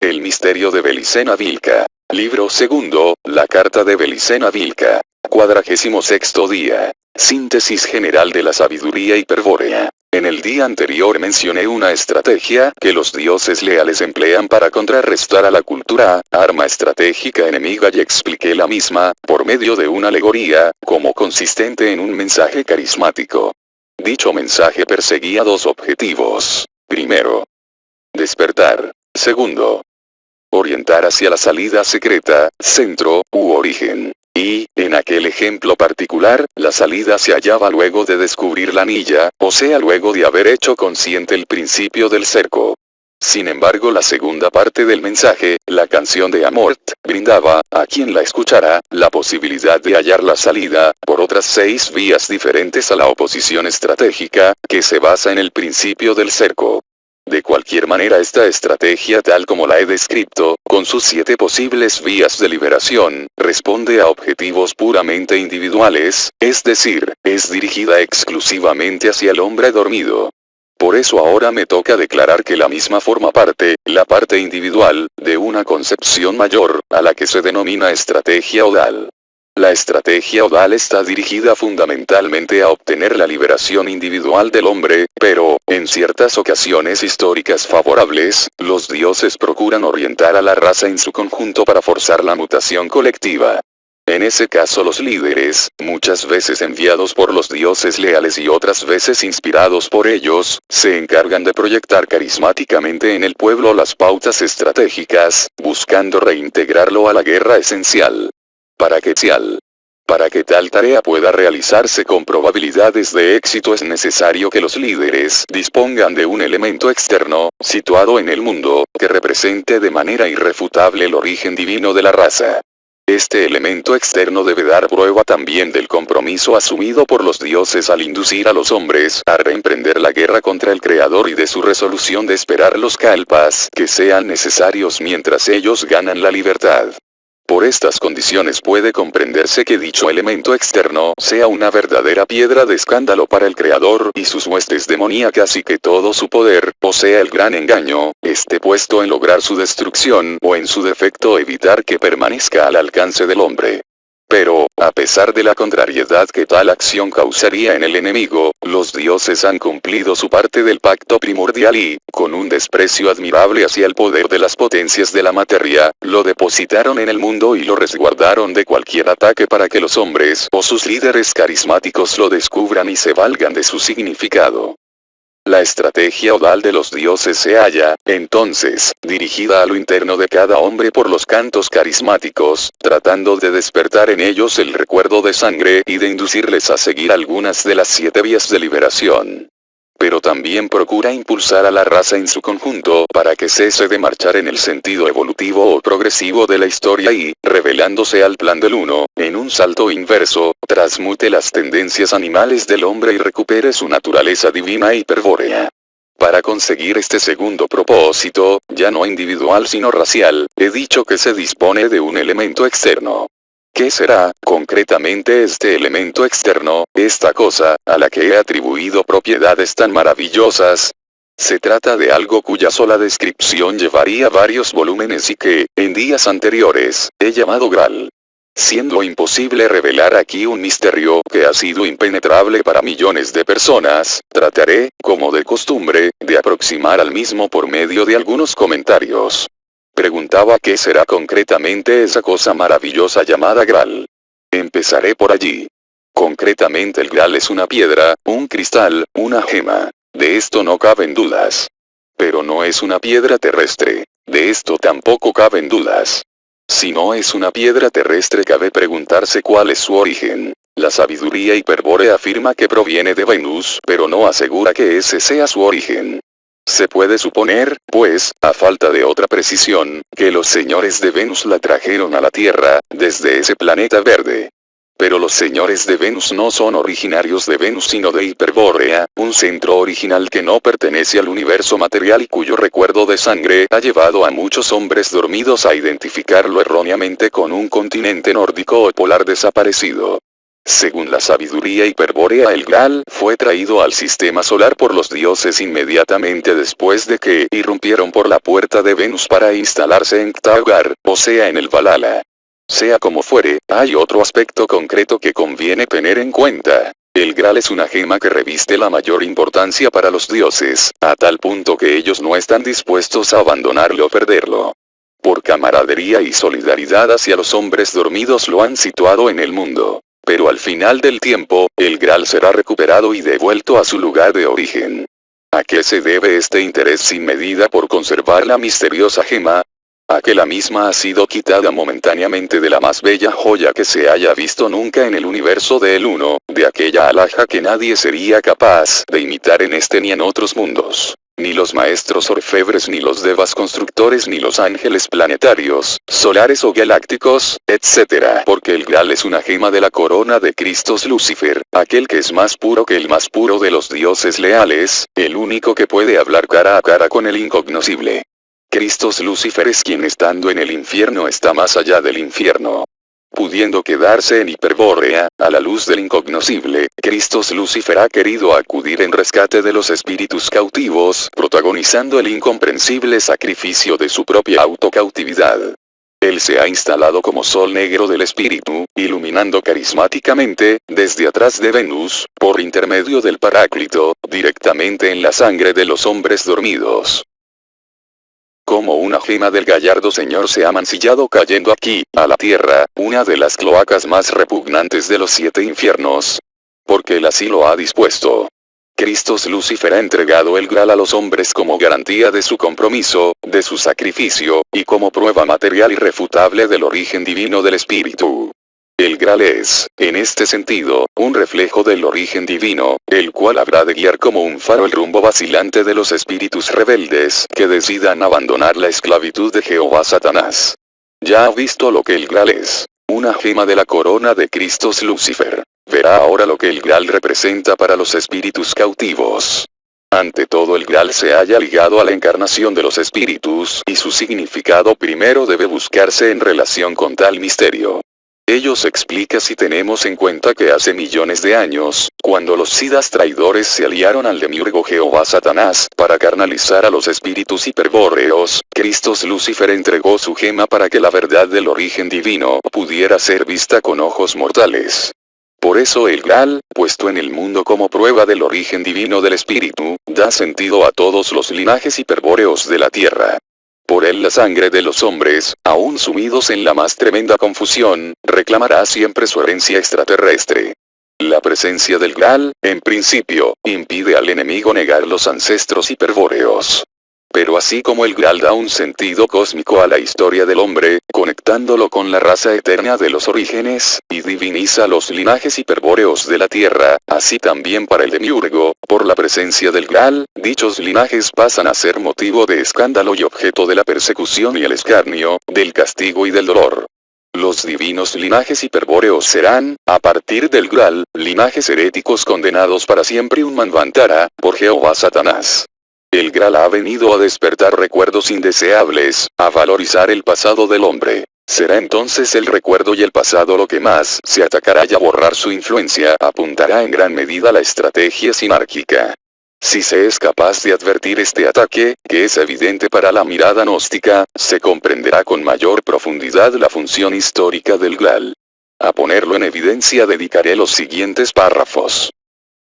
El misterio de Belicena Vilca. Libro segundo, la carta de Belicena Vilca. 46º día. Síntesis general de la sabiduría hiperbórea. En el día anterior mencioné una estrategia que los dioses leales emplean para contrarrestar a la cultura, arma estratégica enemiga, y expliqué la misma, por medio de una alegoría, como consistente en un mensaje carismático. Dicho mensaje perseguía dos objetivos. Primero, despertar. Segundo, orientar hacia la salida secreta, centro, u origen. Y, en aquel ejemplo particular, la salida se hallaba luego de descubrir la anilla, o sea luego de haber hecho consciente el principio del cerco. Sin embargo, la segunda parte del mensaje, la canción de Amort, brindaba, a quien la escuchara, la posibilidad de hallar la salida, por otras 6 vías diferentes a la oposición estratégica, que se basa en el principio del cerco. De cualquier manera, esta estrategia, tal como la he descrito, con sus 7 posibles vías de liberación, responde a objetivos puramente individuales, es decir, es dirigida exclusivamente hacia el hombre dormido. Por eso ahora me toca declarar que la misma forma parte, la parte individual, de una concepción mayor, a la que se denomina estrategia odal. La estrategia odal está dirigida fundamentalmente a obtener la liberación individual del hombre, pero, en ciertas ocasiones históricas favorables, los dioses procuran orientar a la raza en su conjunto para forzar la mutación colectiva. En ese caso los líderes, muchas veces enviados por los dioses leales y otras veces inspirados por ellos, se encargan de proyectar carismáticamente en el pueblo las pautas estratégicas, buscando reintegrarlo a la guerra esencial. Para que tal tarea pueda realizarse con probabilidades de éxito, es necesario que los líderes dispongan de un elemento externo, situado en el mundo, que represente de manera irrefutable el origen divino de la raza. Este elemento externo debe dar prueba también del compromiso asumido por los dioses al inducir a los hombres a reemprender la guerra contra el Creador, y de su resolución de esperar los kalpas que sean necesarios mientras ellos ganan la libertad. Por estas condiciones puede comprenderse que dicho elemento externo sea una verdadera piedra de escándalo para el Creador y sus huestes demoníacas, y que todo su poder, o sea el gran engaño, esté puesto en lograr su destrucción, o en su defecto evitar que permanezca al alcance del hombre. Pero, a pesar de la contrariedad que tal acción causaría en el enemigo, los dioses han cumplido su parte del pacto primordial y, con un desprecio admirable hacia el poder de las potencias de la materia, lo depositaron en el mundo y lo resguardaron de cualquier ataque para que los hombres o sus líderes carismáticos lo descubran y se valgan de su significado. La estrategia odal de los dioses se halla, entonces, dirigida a lo interno de cada hombre por los cantos carismáticos, tratando de despertar en ellos el recuerdo de sangre y de inducirles a seguir algunas de las 7 vías de liberación. Pero también procura impulsar a la raza en su conjunto para que cese de marchar en el sentido evolutivo o progresivo de la historia y, revelándose al plan del uno, en un salto inverso, transmute las tendencias animales del hombre y recupere su naturaleza divina hiperbórea. Para conseguir este segundo propósito, ya no individual sino racial, he dicho que se dispone de un elemento externo. ¿Qué será, concretamente, este elemento externo, esta cosa, a la que he atribuido propiedades tan maravillosas? Se trata de algo cuya sola descripción llevaría varios volúmenes y que, en días anteriores, he llamado Graal. Siendo imposible revelar aquí un misterio que ha sido impenetrable para millones de personas, trataré, como de costumbre, de aproximar al mismo por medio de algunos comentarios. Preguntaba qué será concretamente esa cosa maravillosa llamada Graal. Empezaré por allí. Concretamente el Graal es una piedra, un cristal, una gema. De esto no caben dudas. Pero no es una piedra terrestre. De esto tampoco caben dudas. Si no es una piedra terrestre, cabe preguntarse cuál es su origen. La sabiduría hiperbórea afirma que proviene de Venus, pero no asegura que ese sea su origen. Se puede suponer, pues, a falta de otra precisión, que los señores de Venus la trajeron a la Tierra, desde ese planeta verde. Pero los señores de Venus no son originarios de Venus sino de Hiperbórea, un centro original que no pertenece al universo material y cuyo recuerdo de sangre ha llevado a muchos hombres dormidos a identificarlo erróneamente con un continente nórdico o polar desaparecido. Según la sabiduría hiperbórea, el Graal fue traído al sistema solar por los dioses inmediatamente después de que irrumpieron por la puerta de Venus para instalarse en Ktagar, o sea en el Valhalla. Sea como fuere, hay otro aspecto concreto que conviene tener en cuenta. El Graal es una gema que reviste la mayor importancia para los dioses, a tal punto que ellos no están dispuestos a abandonarlo o perderlo. Por camaradería y solidaridad hacia los hombres dormidos lo han situado en el mundo. Pero al final del tiempo, el Graal será recuperado y devuelto a su lugar de origen. ¿A qué se debe este interés sin medida por conservar la misteriosa gema? A que la misma ha sido quitada momentáneamente de la más bella joya que se haya visto nunca en el universo de El Uno, de aquella alhaja que nadie sería capaz de imitar en este ni en otros mundos. Ni los maestros orfebres, ni los devas constructores, ni los ángeles planetarios, solares o galácticos, etc. Porque el Graal es una gema de la corona de Cristos Lucifer, aquel que es más puro que el más puro de los dioses leales, el único que puede hablar cara a cara con el incognoscible. Cristos Lucifer es quien estando en el infierno está más allá del infierno. Pudiendo quedarse en Hiperbórea, a la luz del incognoscible, Cristos Lucifer ha querido acudir en rescate de los espíritus cautivos, protagonizando el incomprensible sacrificio de su propia autocautividad. Él se ha instalado como sol negro del espíritu, iluminando carismáticamente, desde atrás de Venus, por intermedio del Paráclito, directamente en la sangre de los hombres dormidos. Como una gema del gallardo señor se ha mancillado cayendo aquí, a la tierra, una de las cloacas más repugnantes de los 7 infiernos. Porque él así lo ha dispuesto. Cristos Lucifer ha entregado el Graal a los hombres como garantía de su compromiso, de su sacrificio, y como prueba material irrefutable del origen divino del espíritu. El Graal es, en este sentido, un reflejo del origen divino, el cual habrá de guiar como un faro el rumbo vacilante de los espíritus rebeldes que decidan abandonar la esclavitud de Jehová Satanás. Ya ha visto lo que el Graal es, una gema de la corona de Cristos Lucifer. Verá ahora lo que el Graal representa para los espíritus cautivos. Ante todo, el Graal se halla ligado a la encarnación de los espíritus y su significado primero debe buscarse en relación con tal misterio. Ello se explica si tenemos en cuenta que hace millones de años, cuando los sidas traidores se aliaron al demiurgo Jehová Satanás para carnalizar a los espíritus hiperbóreos, Cristos Lucifer entregó su gema para que la verdad del origen divino pudiera ser vista con ojos mortales. Por eso el Graal, puesto en el mundo como prueba del origen divino del espíritu, da sentido a todos los linajes hiperbóreos de la tierra. Por él la sangre de los hombres, aún sumidos en la más tremenda confusión, reclamará siempre su herencia extraterrestre. La presencia del Graal, en principio, impide al enemigo negar los ancestros hiperbóreos. Pero así como el Graal da un sentido cósmico a la historia del hombre, conectándolo con la raza eterna de los orígenes, y diviniza los linajes hiperbóreos de la tierra, así también para el demiurgo, por la presencia del Graal, dichos linajes pasan a ser motivo de escándalo y objeto de la persecución y el escarnio, del castigo y del dolor. Los divinos linajes hiperbóreos serán, a partir del Graal, linajes heréticos condenados para siempre un manvantara, por Jehová Satanás. El Graal ha venido a despertar recuerdos indeseables, a valorizar el pasado del hombre. Será entonces el recuerdo y el pasado lo que más se atacará y a borrar su influencia apuntará en gran medida la estrategia sinárquica. Si se es capaz de advertir este ataque, que es evidente para la mirada gnóstica, se comprenderá con mayor profundidad la función histórica del Graal. A ponerlo en evidencia dedicaré los siguientes párrafos.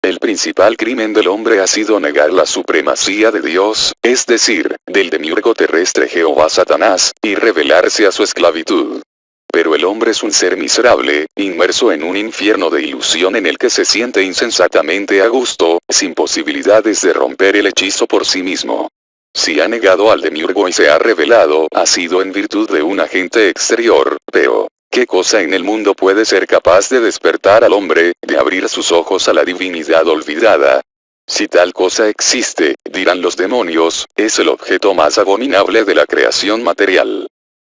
El principal crimen del hombre ha sido negar la supremacía de Dios, es decir, del demiurgo terrestre Jehová Satanás, y rebelarse a su esclavitud. Pero el hombre es un ser miserable, inmerso en un infierno de ilusión en el que se siente insensatamente a gusto, sin posibilidades de romper el hechizo por sí mismo. Si ha negado al demiurgo y se ha rebelado, ha sido en virtud de un agente exterior, pero ¿qué cosa en el mundo puede ser capaz de despertar al hombre, de abrir sus ojos a la divinidad olvidada? Si tal cosa existe, dirán los demonios, es el objeto más abominable de la creación material.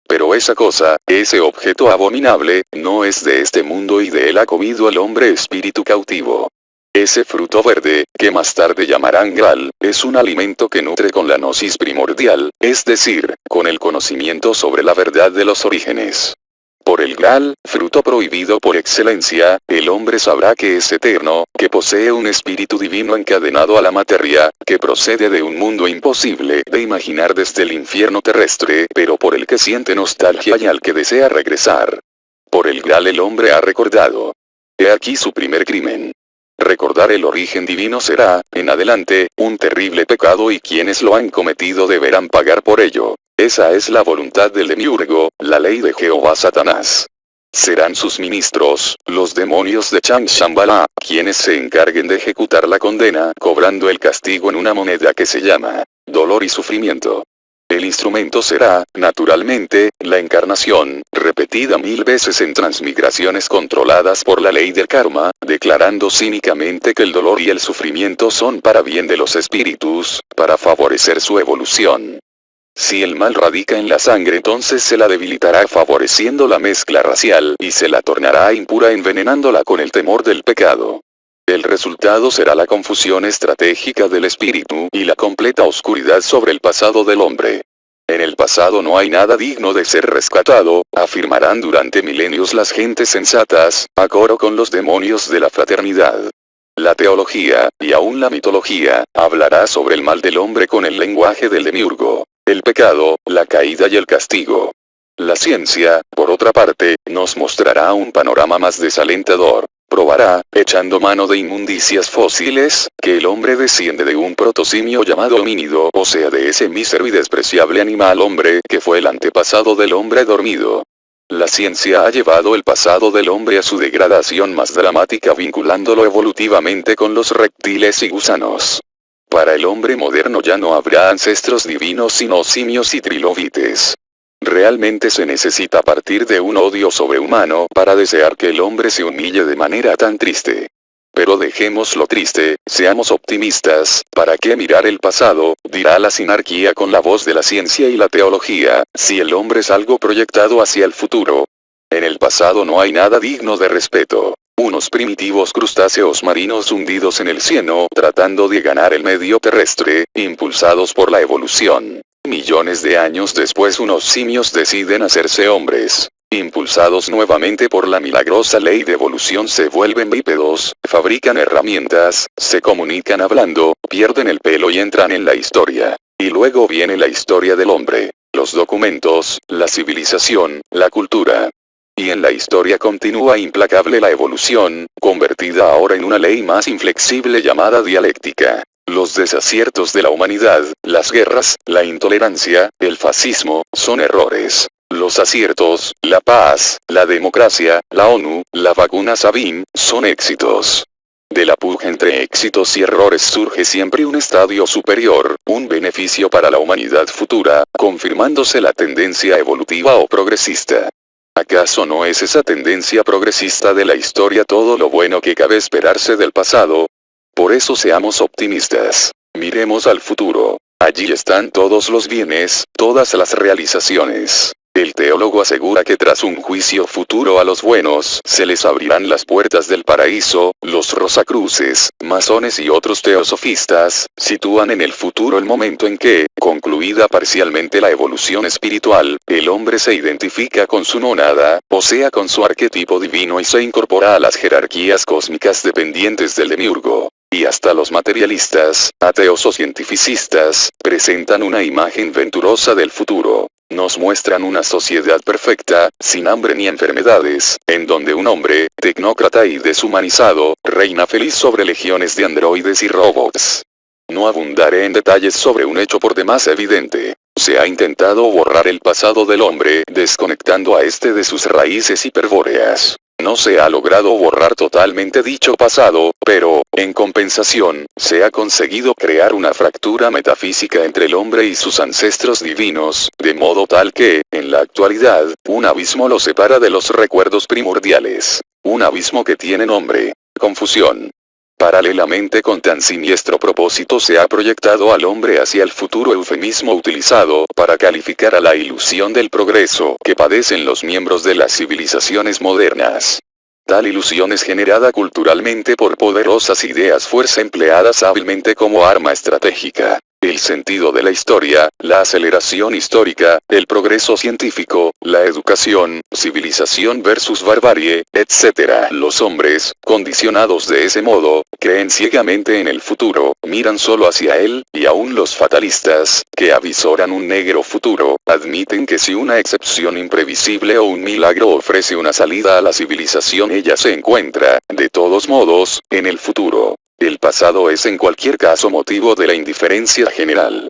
Pero esa cosa, ese objeto abominable, no es de este mundo y de él ha comido el hombre espíritu cautivo. Ese fruto verde, que más tarde llamarán Graal, es un alimento que nutre con la gnosis primordial, es decir, con el conocimiento sobre la verdad de los orígenes. Por el Graal, fruto prohibido por excelencia, el hombre sabrá que es eterno, que posee un espíritu divino encadenado a la materia, que procede de un mundo imposible de imaginar desde el infierno terrestre, pero por el que siente nostalgia y al que desea regresar. Por el Graal el hombre ha recordado. He aquí su primer crimen. Recordar el origen divino será, en adelante, un terrible pecado y quienes lo han cometido deberán pagar por ello. Esa es la voluntad del demiurgo, la ley de Jehová Satanás. Serán sus ministros, los demonios de Chang Shambhala, quienes se encarguen de ejecutar la condena, cobrando el castigo en una moneda que se llama dolor y sufrimiento. El instrumento será, naturalmente, la encarnación, repetida 1000 veces en transmigraciones controladas por la ley del karma, declarando cínicamente que el dolor y el sufrimiento son para bien de los espíritus, para favorecer su evolución. Si el mal radica en la sangre, entonces se la debilitará favoreciendo la mezcla racial y se la tornará impura envenenándola con el temor del pecado. El resultado será la confusión estratégica del espíritu y la completa oscuridad sobre el pasado del hombre. En el pasado no hay nada digno de ser rescatado, afirmarán durante milenios las gentes sensatas, a coro con los demonios de la fraternidad. La teología, y aún la mitología, hablará sobre el mal del hombre con el lenguaje del demiurgo, el pecado, la caída y el castigo. La ciencia, por otra parte, nos mostrará un panorama más desalentador. Probará, echando mano de inmundicias fósiles, que el hombre desciende de un protosimio llamado homínido, o sea de ese mísero y despreciable animal hombre que fue el antepasado del hombre dormido. La ciencia ha llevado el pasado del hombre a su degradación más dramática vinculándolo evolutivamente con los reptiles y gusanos. Para el hombre moderno ya no habrá ancestros divinos sino simios y trilobites. Realmente se necesita partir de un odio sobrehumano para desear que el hombre se humille de manera tan triste. Pero dejemos lo triste, seamos optimistas, ¿para qué mirar el pasado?, dirá la sinarquía con la voz de la ciencia y la teología, si el hombre es algo proyectado hacia el futuro. En el pasado no hay nada digno de respeto. Unos primitivos crustáceos marinos hundidos en el cieno tratando de ganar el medio terrestre, impulsados por la evolución. Millones de años después unos simios deciden hacerse hombres. Impulsados nuevamente por la milagrosa ley de evolución se vuelven bípedos, fabrican herramientas, se comunican hablando, pierden el pelo y entran en la historia. Y luego viene la historia del hombre, los documentos, la civilización, la cultura. Y en la historia continúa implacable la evolución, convertida ahora en una ley más inflexible llamada dialéctica. Los desaciertos de la humanidad, las guerras, la intolerancia, el fascismo, son errores. Los aciertos, la paz, la democracia, la ONU, la vacuna Sabin, son éxitos. De la puja entre éxitos y errores surge siempre un estadio superior, un beneficio para la humanidad futura, confirmándose la tendencia evolutiva o progresista. ¿Acaso no es esa tendencia progresista de la historia todo lo bueno que cabe esperarse del pasado? Por eso seamos optimistas. Miremos al futuro. Allí están todos los bienes, todas las realizaciones. El teólogo asegura que tras un juicio futuro a los buenos, se les abrirán las puertas del paraíso. Los rosacruces, masones y otros teosofistas, sitúan en el futuro el momento en que, concluida parcialmente la evolución espiritual, el hombre se identifica con su monada, o sea con su arquetipo divino y se incorpora a las jerarquías cósmicas dependientes del demiurgo. Y hasta los materialistas, ateos o cientificistas, presentan una imagen venturosa del futuro. Nos muestran una sociedad perfecta, sin hambre ni enfermedades, en donde un hombre, tecnócrata y deshumanizado, reina feliz sobre legiones de androides y robots. No abundaré en detalles sobre un hecho por demás evidente. Se ha intentado borrar el pasado del hombre, desconectando a este de sus raíces hiperbóreas. No se ha logrado borrar totalmente dicho pasado, pero, en compensación, se ha conseguido crear una fractura metafísica entre el hombre y sus ancestros divinos, de modo tal que, en la actualidad, un abismo lo separa de los recuerdos primordiales. Un abismo que tiene nombre: confusión. Paralelamente con tan siniestro propósito se ha proyectado al hombre hacia el futuro, eufemismo utilizado para calificar a la ilusión del progreso que padecen los miembros de las civilizaciones modernas. Tal ilusión es generada culturalmente por poderosas ideas fuerza empleadas hábilmente como arma estratégica. El el sentido de la historia, la aceleración histórica, el progreso científico, la educación, civilización versus barbarie, etc. Los hombres, condicionados de ese modo, creen ciegamente en el futuro, miran solo hacia él, y aún los fatalistas, que avisoran un negro futuro, admiten que si una excepción imprevisible o un milagro ofrece una salida a la civilización, ella se encuentra, de todos modos, en el futuro. El pasado es en cualquier caso motivo de la indiferencia general.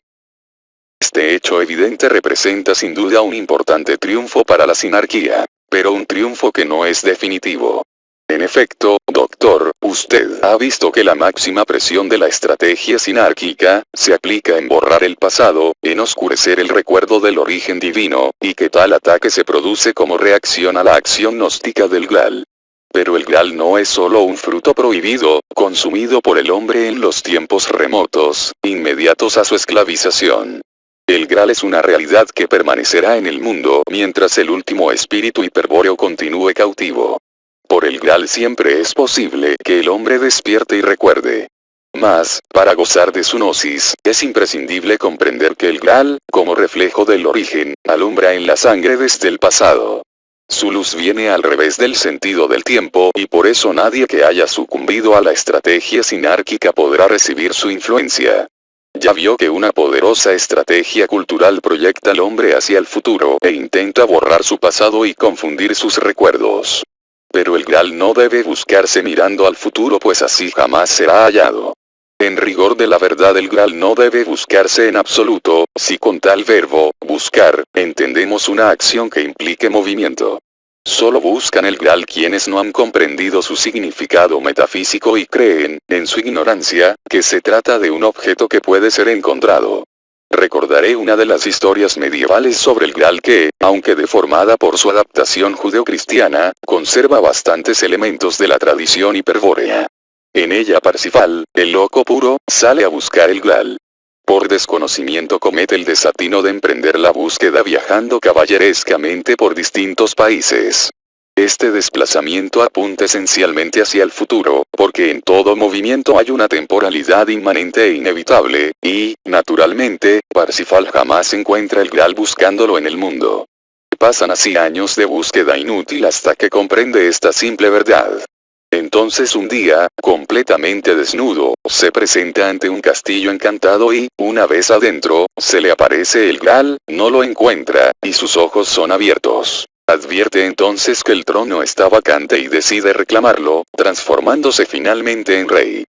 Este hecho evidente representa sin duda un importante triunfo para la sinarquía, pero un triunfo que no es definitivo. En efecto, doctor, usted ha visto que la máxima presión de la estrategia sinárquica se aplica en borrar el pasado, en oscurecer el recuerdo del origen divino, y que tal ataque se produce como reacción a la acción gnóstica del Graal. Pero el Graal no es solo un fruto prohibido, consumido por el hombre en los tiempos remotos, inmediatos a su esclavización. El Graal es una realidad que permanecerá en el mundo mientras el último espíritu hiperbóreo continúe cautivo. Por el Graal siempre es posible que el hombre despierte y recuerde. Mas, para gozar de su gnosis, es imprescindible comprender que el Graal, como reflejo del origen, alumbra en la sangre desde el pasado. Su luz viene al revés del sentido del tiempo y por eso nadie que haya sucumbido a la estrategia sinárquica podrá recibir su influencia. Ya vio que una poderosa estrategia cultural proyecta al hombre hacia el futuro e intenta borrar su pasado y confundir sus recuerdos. Pero el Graal no debe buscarse mirando al futuro, pues así jamás será hallado. En rigor de la verdad, el Graal no debe buscarse en absoluto, si con tal verbo, buscar, entendemos una acción que implique movimiento. Solo buscan el Graal quienes no han comprendido su significado metafísico y creen, en su ignorancia, que se trata de un objeto que puede ser encontrado. Recordaré una de las historias medievales sobre el Graal que, aunque deformada por su adaptación judeocristiana, conserva bastantes elementos de la tradición hiperbórea. En ella Parsifal, el loco puro, sale a buscar el Graal. Por desconocimiento comete el desatino de emprender la búsqueda viajando caballerescamente por distintos países. Este desplazamiento apunta esencialmente hacia el futuro, porque en todo movimiento hay una temporalidad inmanente e inevitable, y, naturalmente, Parsifal jamás encuentra el Graal buscándolo en el mundo. Pasan así años de búsqueda inútil hasta que comprende esta simple verdad. Entonces un día, completamente desnudo, se presenta ante un castillo encantado y, una vez adentro, se le aparece el Graal, no lo encuentra, y sus ojos son abiertos. Advierte entonces que el trono está vacante y decide reclamarlo, transformándose finalmente en rey.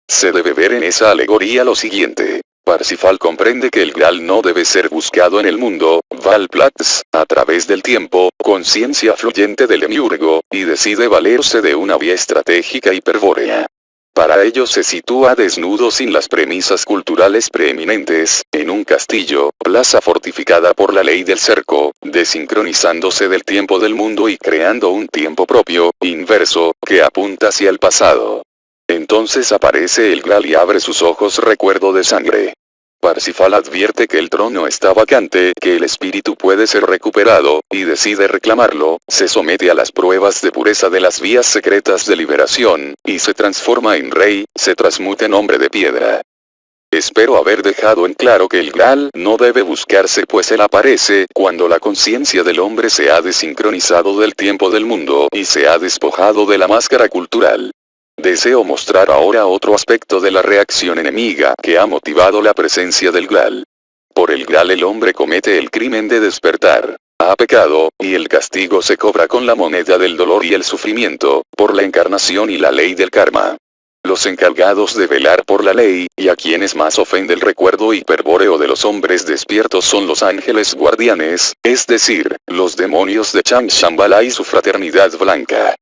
Se debe ver en esa alegoría lo siguiente. Parsifal comprende que el Graal no debe ser buscado en el mundo, Valplatz, a través del tiempo, conciencia fluyente del demiurgo, y decide valerse de una vía estratégica hiperbórea. Para ello se sitúa desnudo sin las premisas culturales preeminentes, en un castillo, plaza fortificada por la ley del cerco, desincronizándose del tiempo del mundo y creando un tiempo propio, inverso, que apunta hacia el pasado. Entonces aparece el Graal y abre sus ojos recuerdo de sangre. Parsifal advierte que el trono está vacante, que el espíritu puede ser recuperado, y decide reclamarlo, se somete a las pruebas de pureza de las vías secretas de liberación, y se transforma en rey, se transmuta en hombre de piedra. Espero haber dejado en claro que el Graal no debe buscarse, pues él aparece cuando la conciencia del hombre se ha desincronizado del tiempo del mundo y se ha despojado de la máscara cultural. Deseo mostrar ahora otro aspecto de la reacción enemiga que ha motivado la presencia del Graal. Por el Graal el hombre comete el crimen de despertar. Ha pecado, y el castigo se cobra con la moneda del dolor y el sufrimiento, por la encarnación y la ley del karma. Los encargados de velar por la ley, y a quienes más ofende el recuerdo hiperbóreo de los hombres despiertos son los ángeles guardianes, es decir, los demonios de Chang Shambhala y su fraternidad blanca.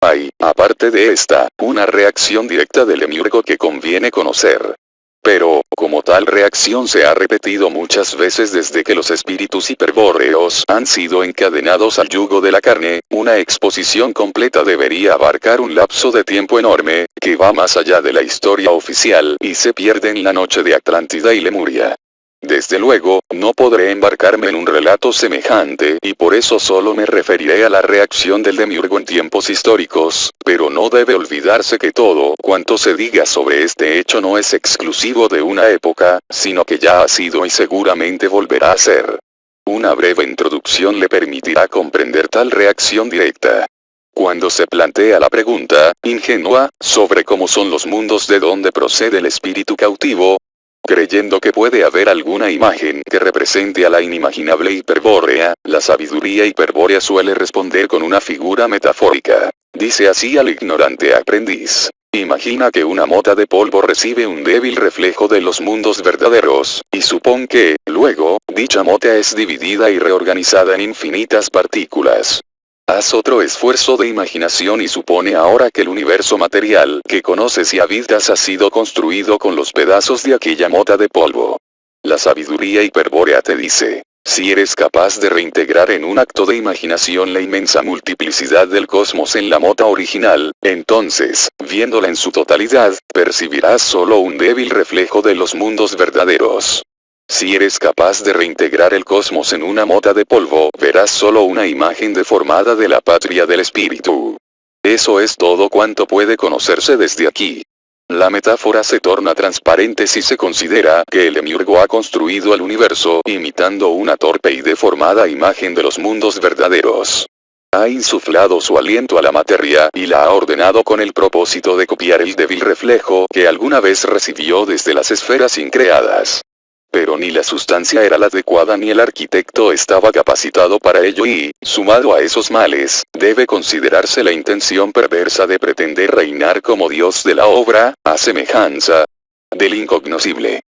Hay, aparte de esta, una reacción directa del demiurgo que conviene conocer. Pero, como tal reacción se ha repetido muchas veces desde que los espíritus hiperbóreos han sido encadenados al yugo de la carne, una exposición completa debería abarcar un lapso de tiempo enorme, que va más allá de la historia oficial y se pierde en la noche de Atlántida y Lemuria. Desde luego, no podré embarcarme en un relato semejante, y por eso solo me referiré a la reacción del demiurgo en tiempos históricos, pero no debe olvidarse que todo cuanto se diga sobre este hecho no es exclusivo de una época, sino que ya ha sido y seguramente volverá a ser. Una breve introducción le permitirá comprender tal reacción directa. Cuando se plantea la pregunta, ingenua, sobre cómo son los mundos de donde procede el espíritu cautivo, creyendo que puede haber alguna imagen que represente a la inimaginable hiperbórea, la sabiduría hiperbórea suele responder con una figura metafórica. Dice así al ignorante aprendiz: imagina que una mota de polvo recibe un débil reflejo de los mundos verdaderos, y supón que, luego, dicha mota es dividida y reorganizada en infinitas partículas. Haz otro esfuerzo de imaginación y supone ahora que el universo material que conoces y habitas ha sido construido con los pedazos de aquella mota de polvo. La sabiduría hiperbórea te dice: si eres capaz de reintegrar en un acto de imaginación la inmensa multiplicidad del cosmos en la mota original, entonces, viéndola en su totalidad, percibirás solo un débil reflejo de los mundos verdaderos. Si eres capaz de reintegrar el cosmos en una mota de polvo, verás solo una imagen deformada de la patria del espíritu. Eso es todo cuanto puede conocerse desde aquí. La metáfora se torna transparente si se considera que el demiurgo ha construido el universo imitando una torpe y deformada imagen de los mundos verdaderos. Ha insuflado su aliento a la materia y la ha ordenado con el propósito de copiar el débil reflejo que alguna vez recibió desde las esferas increadas. Pero ni la sustancia era la adecuada ni el arquitecto estaba capacitado para ello y, sumado a esos males, debe considerarse la intención perversa de pretender reinar como Dios de la obra, a semejanza del incognoscible.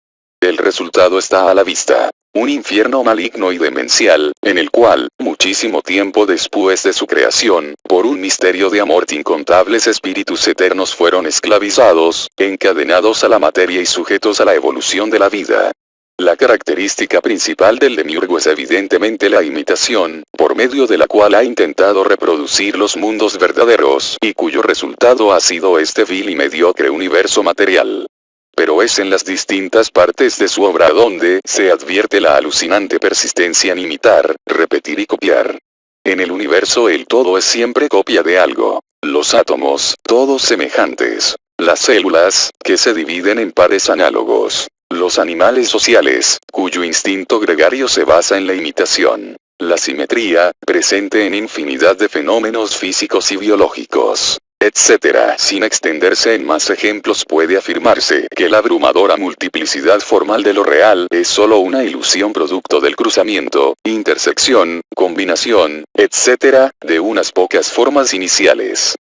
El resultado está a la vista: un infierno maligno y demencial, en el cual, muchísimo tiempo después de su creación, por un misterio de amor incontables espíritus eternos fueron esclavizados, encadenados a la materia y sujetos a la evolución de la vida. La característica principal del demiurgo es evidentemente la imitación, por medio de la cual ha intentado reproducir los mundos verdaderos, y cuyo resultado ha sido este vil y mediocre universo material. Pero es en las distintas partes de su obra donde se advierte la alucinante persistencia en imitar, repetir y copiar. En el universo el todo es siempre copia de algo. Los átomos, todos semejantes. Las células, que se dividen en pares análogos. Los animales sociales, cuyo instinto gregario se basa en la imitación. La simetría, presente en infinidad de fenómenos físicos y biológicos, etc. Sin extenderse en más ejemplos, puede afirmarse que la abrumadora multiplicidad formal de lo real es solo una ilusión producto del cruzamiento, intersección, combinación, etc., de unas pocas formas iniciales.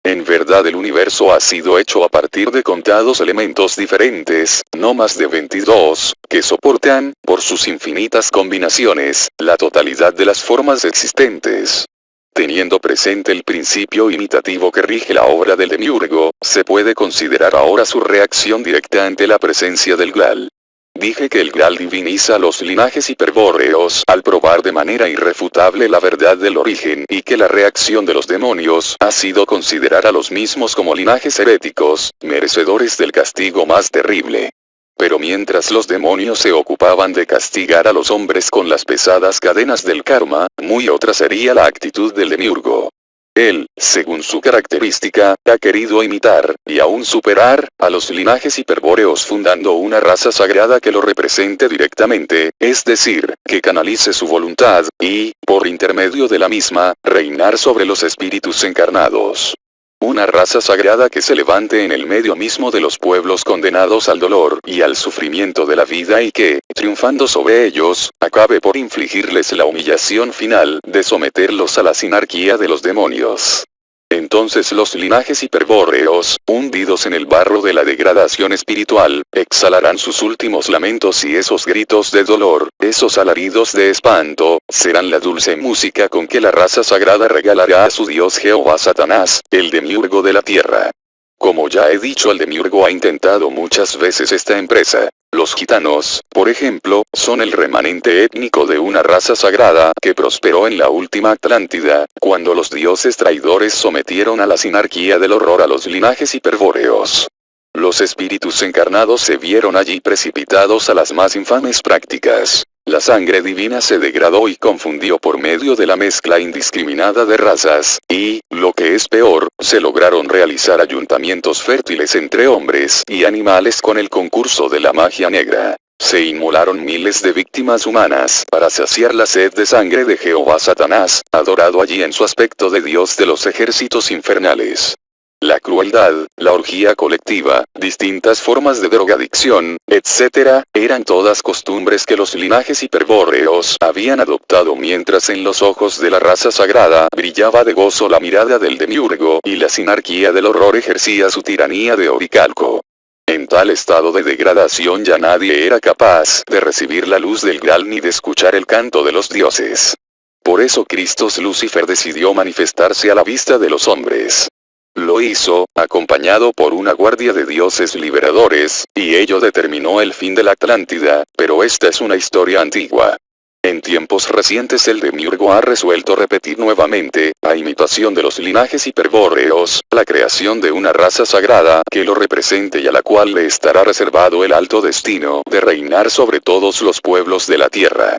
En verdad el universo ha sido hecho a partir de contados elementos diferentes, no más de 22, que soportan, por sus infinitas combinaciones, la totalidad de las formas existentes. Teniendo presente el principio imitativo que rige la obra del demiurgo, se puede considerar ahora su reacción directa ante la presencia del Graal. Dije que el Graal diviniza los linajes hiperbóreos al probar de manera irrefutable la verdad del origen y que la reacción de los demonios ha sido considerar a los mismos como linajes heréticos, merecedores del castigo más terrible. Pero mientras los demonios se ocupaban de castigar a los hombres con las pesadas cadenas del karma, muy otra sería la actitud del demiurgo. Él, según su característica, ha querido imitar, y aún superar, a los linajes hiperbóreos fundando una raza sagrada que lo represente directamente, es decir, que canalice su voluntad, y, por intermedio de la misma, reinar sobre los espíritus encarnados. Una raza sagrada que se levante en el medio mismo de los pueblos condenados al dolor y al sufrimiento de la vida y que, triunfando sobre ellos, acabe por infligirles la humillación final de someterlos a la sinarquía de los demonios. Entonces los linajes hiperbóreos, hundidos en el barro de la degradación espiritual, exhalarán sus últimos lamentos y esos gritos de dolor, esos alaridos de espanto, serán la dulce música con que la raza sagrada regalará a su dios Jehová Satanás, el demiurgo de la tierra. Como ya he dicho, el demiurgo ha intentado muchas veces esta empresa. Los gitanos, por ejemplo, son el remanente étnico de una raza sagrada que prosperó en la última Atlántida, cuando los dioses traidores sometieron a la sinarquía del horror a los linajes hiperbóreos. Los espíritus encarnados se vieron allí precipitados a las más infames prácticas. La sangre divina se degradó y confundió por medio de la mezcla indiscriminada de razas, y, lo que es peor, se lograron realizar ayuntamientos fértiles entre hombres y animales con el concurso de la magia negra. Se inmolaron miles de víctimas humanas para saciar la sed de sangre de Jehová Satanás, adorado allí en su aspecto de Dios de los ejércitos infernales. La crueldad, la orgía colectiva, distintas formas de drogadicción, etc., eran todas costumbres que los linajes hiperbóreos habían adoptado, mientras en los ojos de la raza sagrada brillaba de gozo la mirada del demiurgo y la sinarquía del horror ejercía su tiranía de oricalco. En tal estado de degradación ya nadie era capaz de recibir la luz del Graal ni de escuchar el canto de los dioses. Por eso Cristos Lucifer decidió manifestarse a la vista de los hombres. Lo hizo, acompañado por una guardia de dioses liberadores, y ello determinó el fin de la Atlántida, pero esta es una historia antigua. En tiempos recientes el demiurgo ha resuelto repetir nuevamente, a imitación de los linajes hiperbóreos, la creación de una raza sagrada que lo represente y a la cual le estará reservado el alto destino de reinar sobre todos los pueblos de la tierra.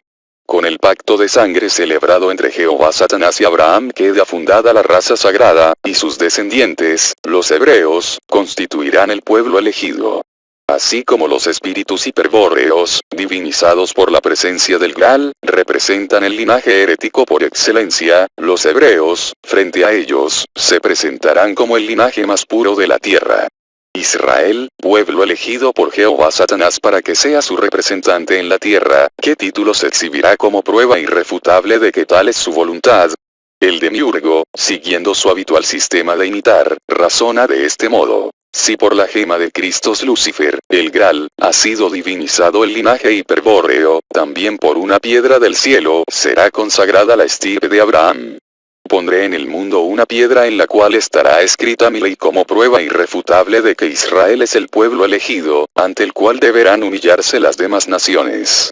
Con el pacto de sangre celebrado entre Jehová Satanás y Abraham queda fundada la raza sagrada, y sus descendientes, los hebreos, constituirán el pueblo elegido. Así como los espíritus hiperbóreos, divinizados por la presencia del Graal, representan el linaje herético por excelencia, los hebreos, frente a ellos, se presentarán como el linaje más puro de la tierra. Israel, pueblo elegido por Jehová Satanás para que sea su representante en la tierra, ¿qué títulos exhibirá como prueba irrefutable de que tal es su voluntad? El demiurgo, siguiendo su habitual sistema de imitar, razona de este modo. Si por la gema de Cristos Lucifer, el Graal, ha sido divinizado el linaje hiperbóreo, también por una piedra del cielo será consagrada la estirpe de Abraham. Pondré en el mundo una piedra en la cual estará escrita mi ley como prueba irrefutable de que Israel es el pueblo elegido, ante el cual deberán humillarse las demás naciones.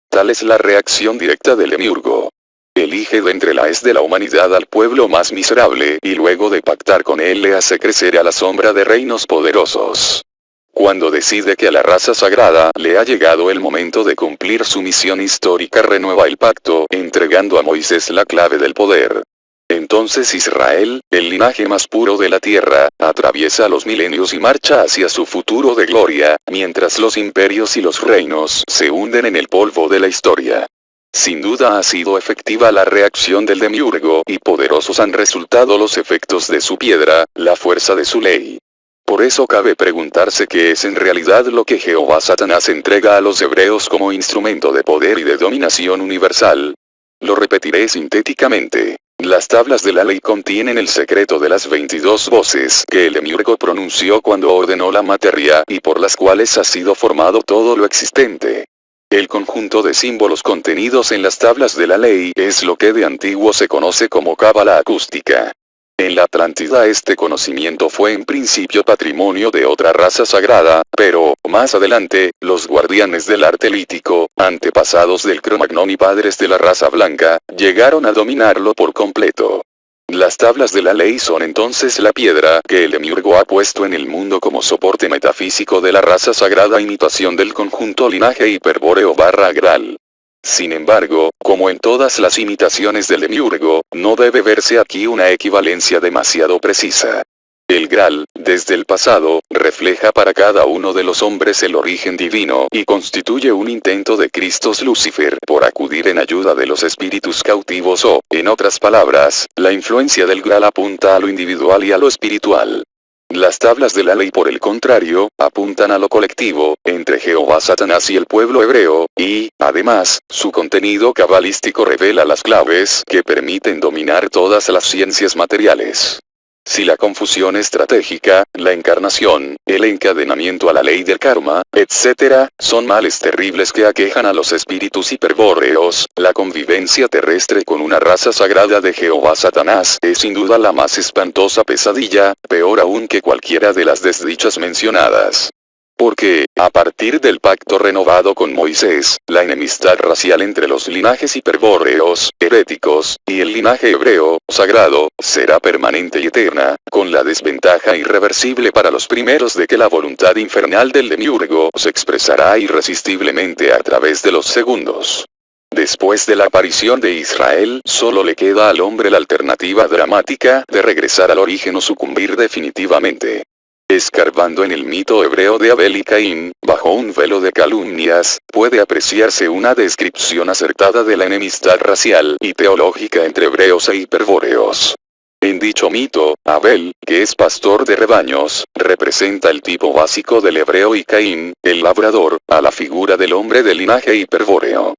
Tal es la reacción directa del demiurgo. Elige de entre la de la humanidad al pueblo más miserable y luego de pactar con él le hace crecer a la sombra de reinos poderosos. Cuando decide que a la raza sagrada le ha llegado el momento de cumplir su misión histórica, renueva el pacto, entregando a Moisés la clave del poder. Entonces Israel, el linaje más puro de la tierra, atraviesa los milenios y marcha hacia su futuro de gloria, mientras los imperios y los reinos se hunden en el polvo de la historia. Sin duda ha sido efectiva la reacción del demiurgo, y poderosos han resultado los efectos de su piedra, la fuerza de su ley. Por eso cabe preguntarse qué es en realidad lo que Jehová Satanás entrega a los hebreos como instrumento de poder y de dominación universal. Lo repetiré sintéticamente. Las tablas de la ley contienen el secreto de las 22 voces que el demiurgo pronunció cuando ordenó la materia y por las cuales ha sido formado todo lo existente. El conjunto de símbolos contenidos en las tablas de la ley es lo que de antiguo se conoce como cábala acústica. En la Atlántida este conocimiento fue en principio patrimonio de otra raza sagrada, pero, más adelante, los guardianes del arte lítico, antepasados del Cromagnon y padres de la raza blanca, llegaron a dominarlo por completo. Las tablas de la ley son entonces la piedra que el demiurgo ha puesto en el mundo como soporte metafísico de la raza sagrada, imitación del conjunto linaje hiperbóreo / Graal. Sin embargo, como en todas las imitaciones del demiurgo, no debe verse aquí una equivalencia demasiado precisa. El Graal, desde el pasado, refleja para cada uno de los hombres el origen divino y constituye un intento de Cristos Lucifer por acudir en ayuda de los espíritus cautivos o, en otras palabras, la influencia del Graal apunta a lo individual y a lo espiritual. Las tablas de la ley, por el contrario, apuntan a lo colectivo, entre Jehová Satanás y el pueblo hebreo, y, además, su contenido cabalístico revela las claves que permiten dominar todas las ciencias materiales. Si la confusión estratégica, la encarnación, el encadenamiento a la ley del karma, etc., son males terribles que aquejan a los espíritus hiperbóreos, la convivencia terrestre con una raza sagrada de Jehová Satanás es sin duda la más espantosa pesadilla, peor aún que cualquiera de las desdichas mencionadas. Porque, a partir del pacto renovado con Moisés, la enemistad racial entre los linajes hiperbóreos, heréticos, y el linaje hebreo, sagrado, será permanente y eterna, con la desventaja irreversible para los primeros de que la voluntad infernal del demiurgo se expresará irresistiblemente a través de los segundos. Después de la aparición de Israel, solo le queda al hombre la alternativa dramática de regresar al origen o sucumbir definitivamente. Escarbando en el mito hebreo de Abel y Caín, bajo un velo de calumnias, puede apreciarse una descripción acertada de la enemistad racial y teológica entre hebreos e hiperbóreos. En dicho mito, Abel, que es pastor de rebaños, representa el tipo básico del hebreo y Caín, el labrador, a la figura del hombre del linaje hiperbóreo.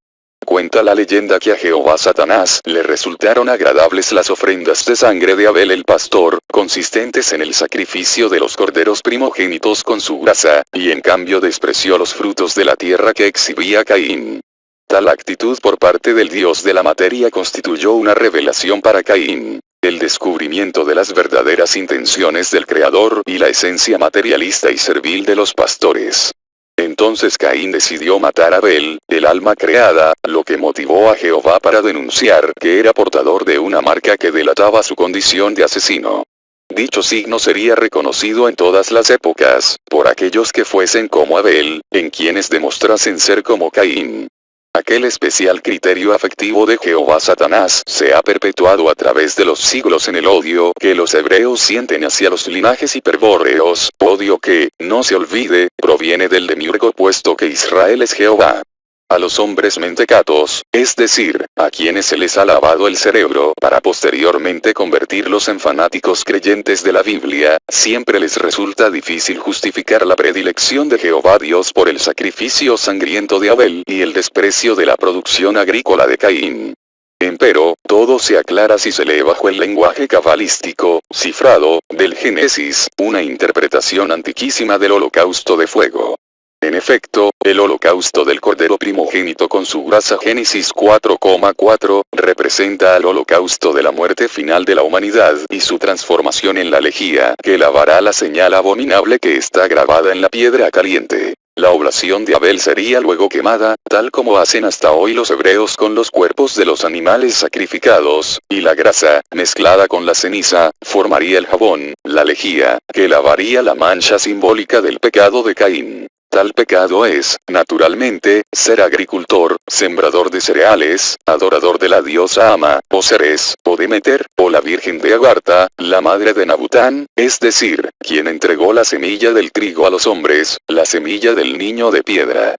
Cuenta la leyenda que a Jehová Satanás le resultaron agradables las ofrendas de sangre de Abel el pastor, consistentes en el sacrificio de los corderos primogénitos con su grasa, y en cambio despreció los frutos de la tierra que exhibía Caín. Tal actitud por parte del Dios de la materia constituyó una revelación para Caín, el descubrimiento de las verdaderas intenciones del Creador y la esencia materialista y servil de los pastores. Entonces Caín decidió matar a Abel, el alma creada, lo que motivó a Jehová para denunciar que era portador de una marca que delataba su condición de asesino. Dicho signo sería reconocido en todas las épocas, por aquellos que fuesen como Abel, en quienes demostrasen ser como Caín. Aquel especial criterio afectivo de Jehová Satanás se ha perpetuado a través de los siglos en el odio que los hebreos sienten hacia los linajes hiperbóreos, odio que, no se olvide, proviene del demiurgo puesto que Israel es Jehová. A los hombres mentecatos, es decir, a quienes se les ha lavado el cerebro para posteriormente convertirlos en fanáticos creyentes de la Biblia, siempre les resulta difícil justificar la predilección de Jehová Dios por el sacrificio sangriento de Abel y el desprecio de la producción agrícola de Caín. Empero, todo se aclara si se lee bajo el lenguaje cabalístico, cifrado, del Génesis, una interpretación antiquísima del holocausto de fuego. En efecto, el holocausto del cordero primogénito con su grasa Génesis 4,4, representa al holocausto de la muerte final de la humanidad y su transformación en la lejía, que lavará la señal abominable que está grabada en la piedra caliente. La oblación de Abel sería luego quemada, tal como hacen hasta hoy los hebreos con los cuerpos de los animales sacrificados, y la grasa, mezclada con la ceniza, formaría el jabón, la lejía, que lavaría la mancha simbólica del pecado de Caín. Tal pecado es, naturalmente, ser agricultor, sembrador de cereales, adorador de la diosa Ama, o Ceres, o Demeter, o la Virgen de Agartha, la madre de Nabután, es decir, quien entregó la semilla del trigo a los hombres, la semilla del niño de piedra.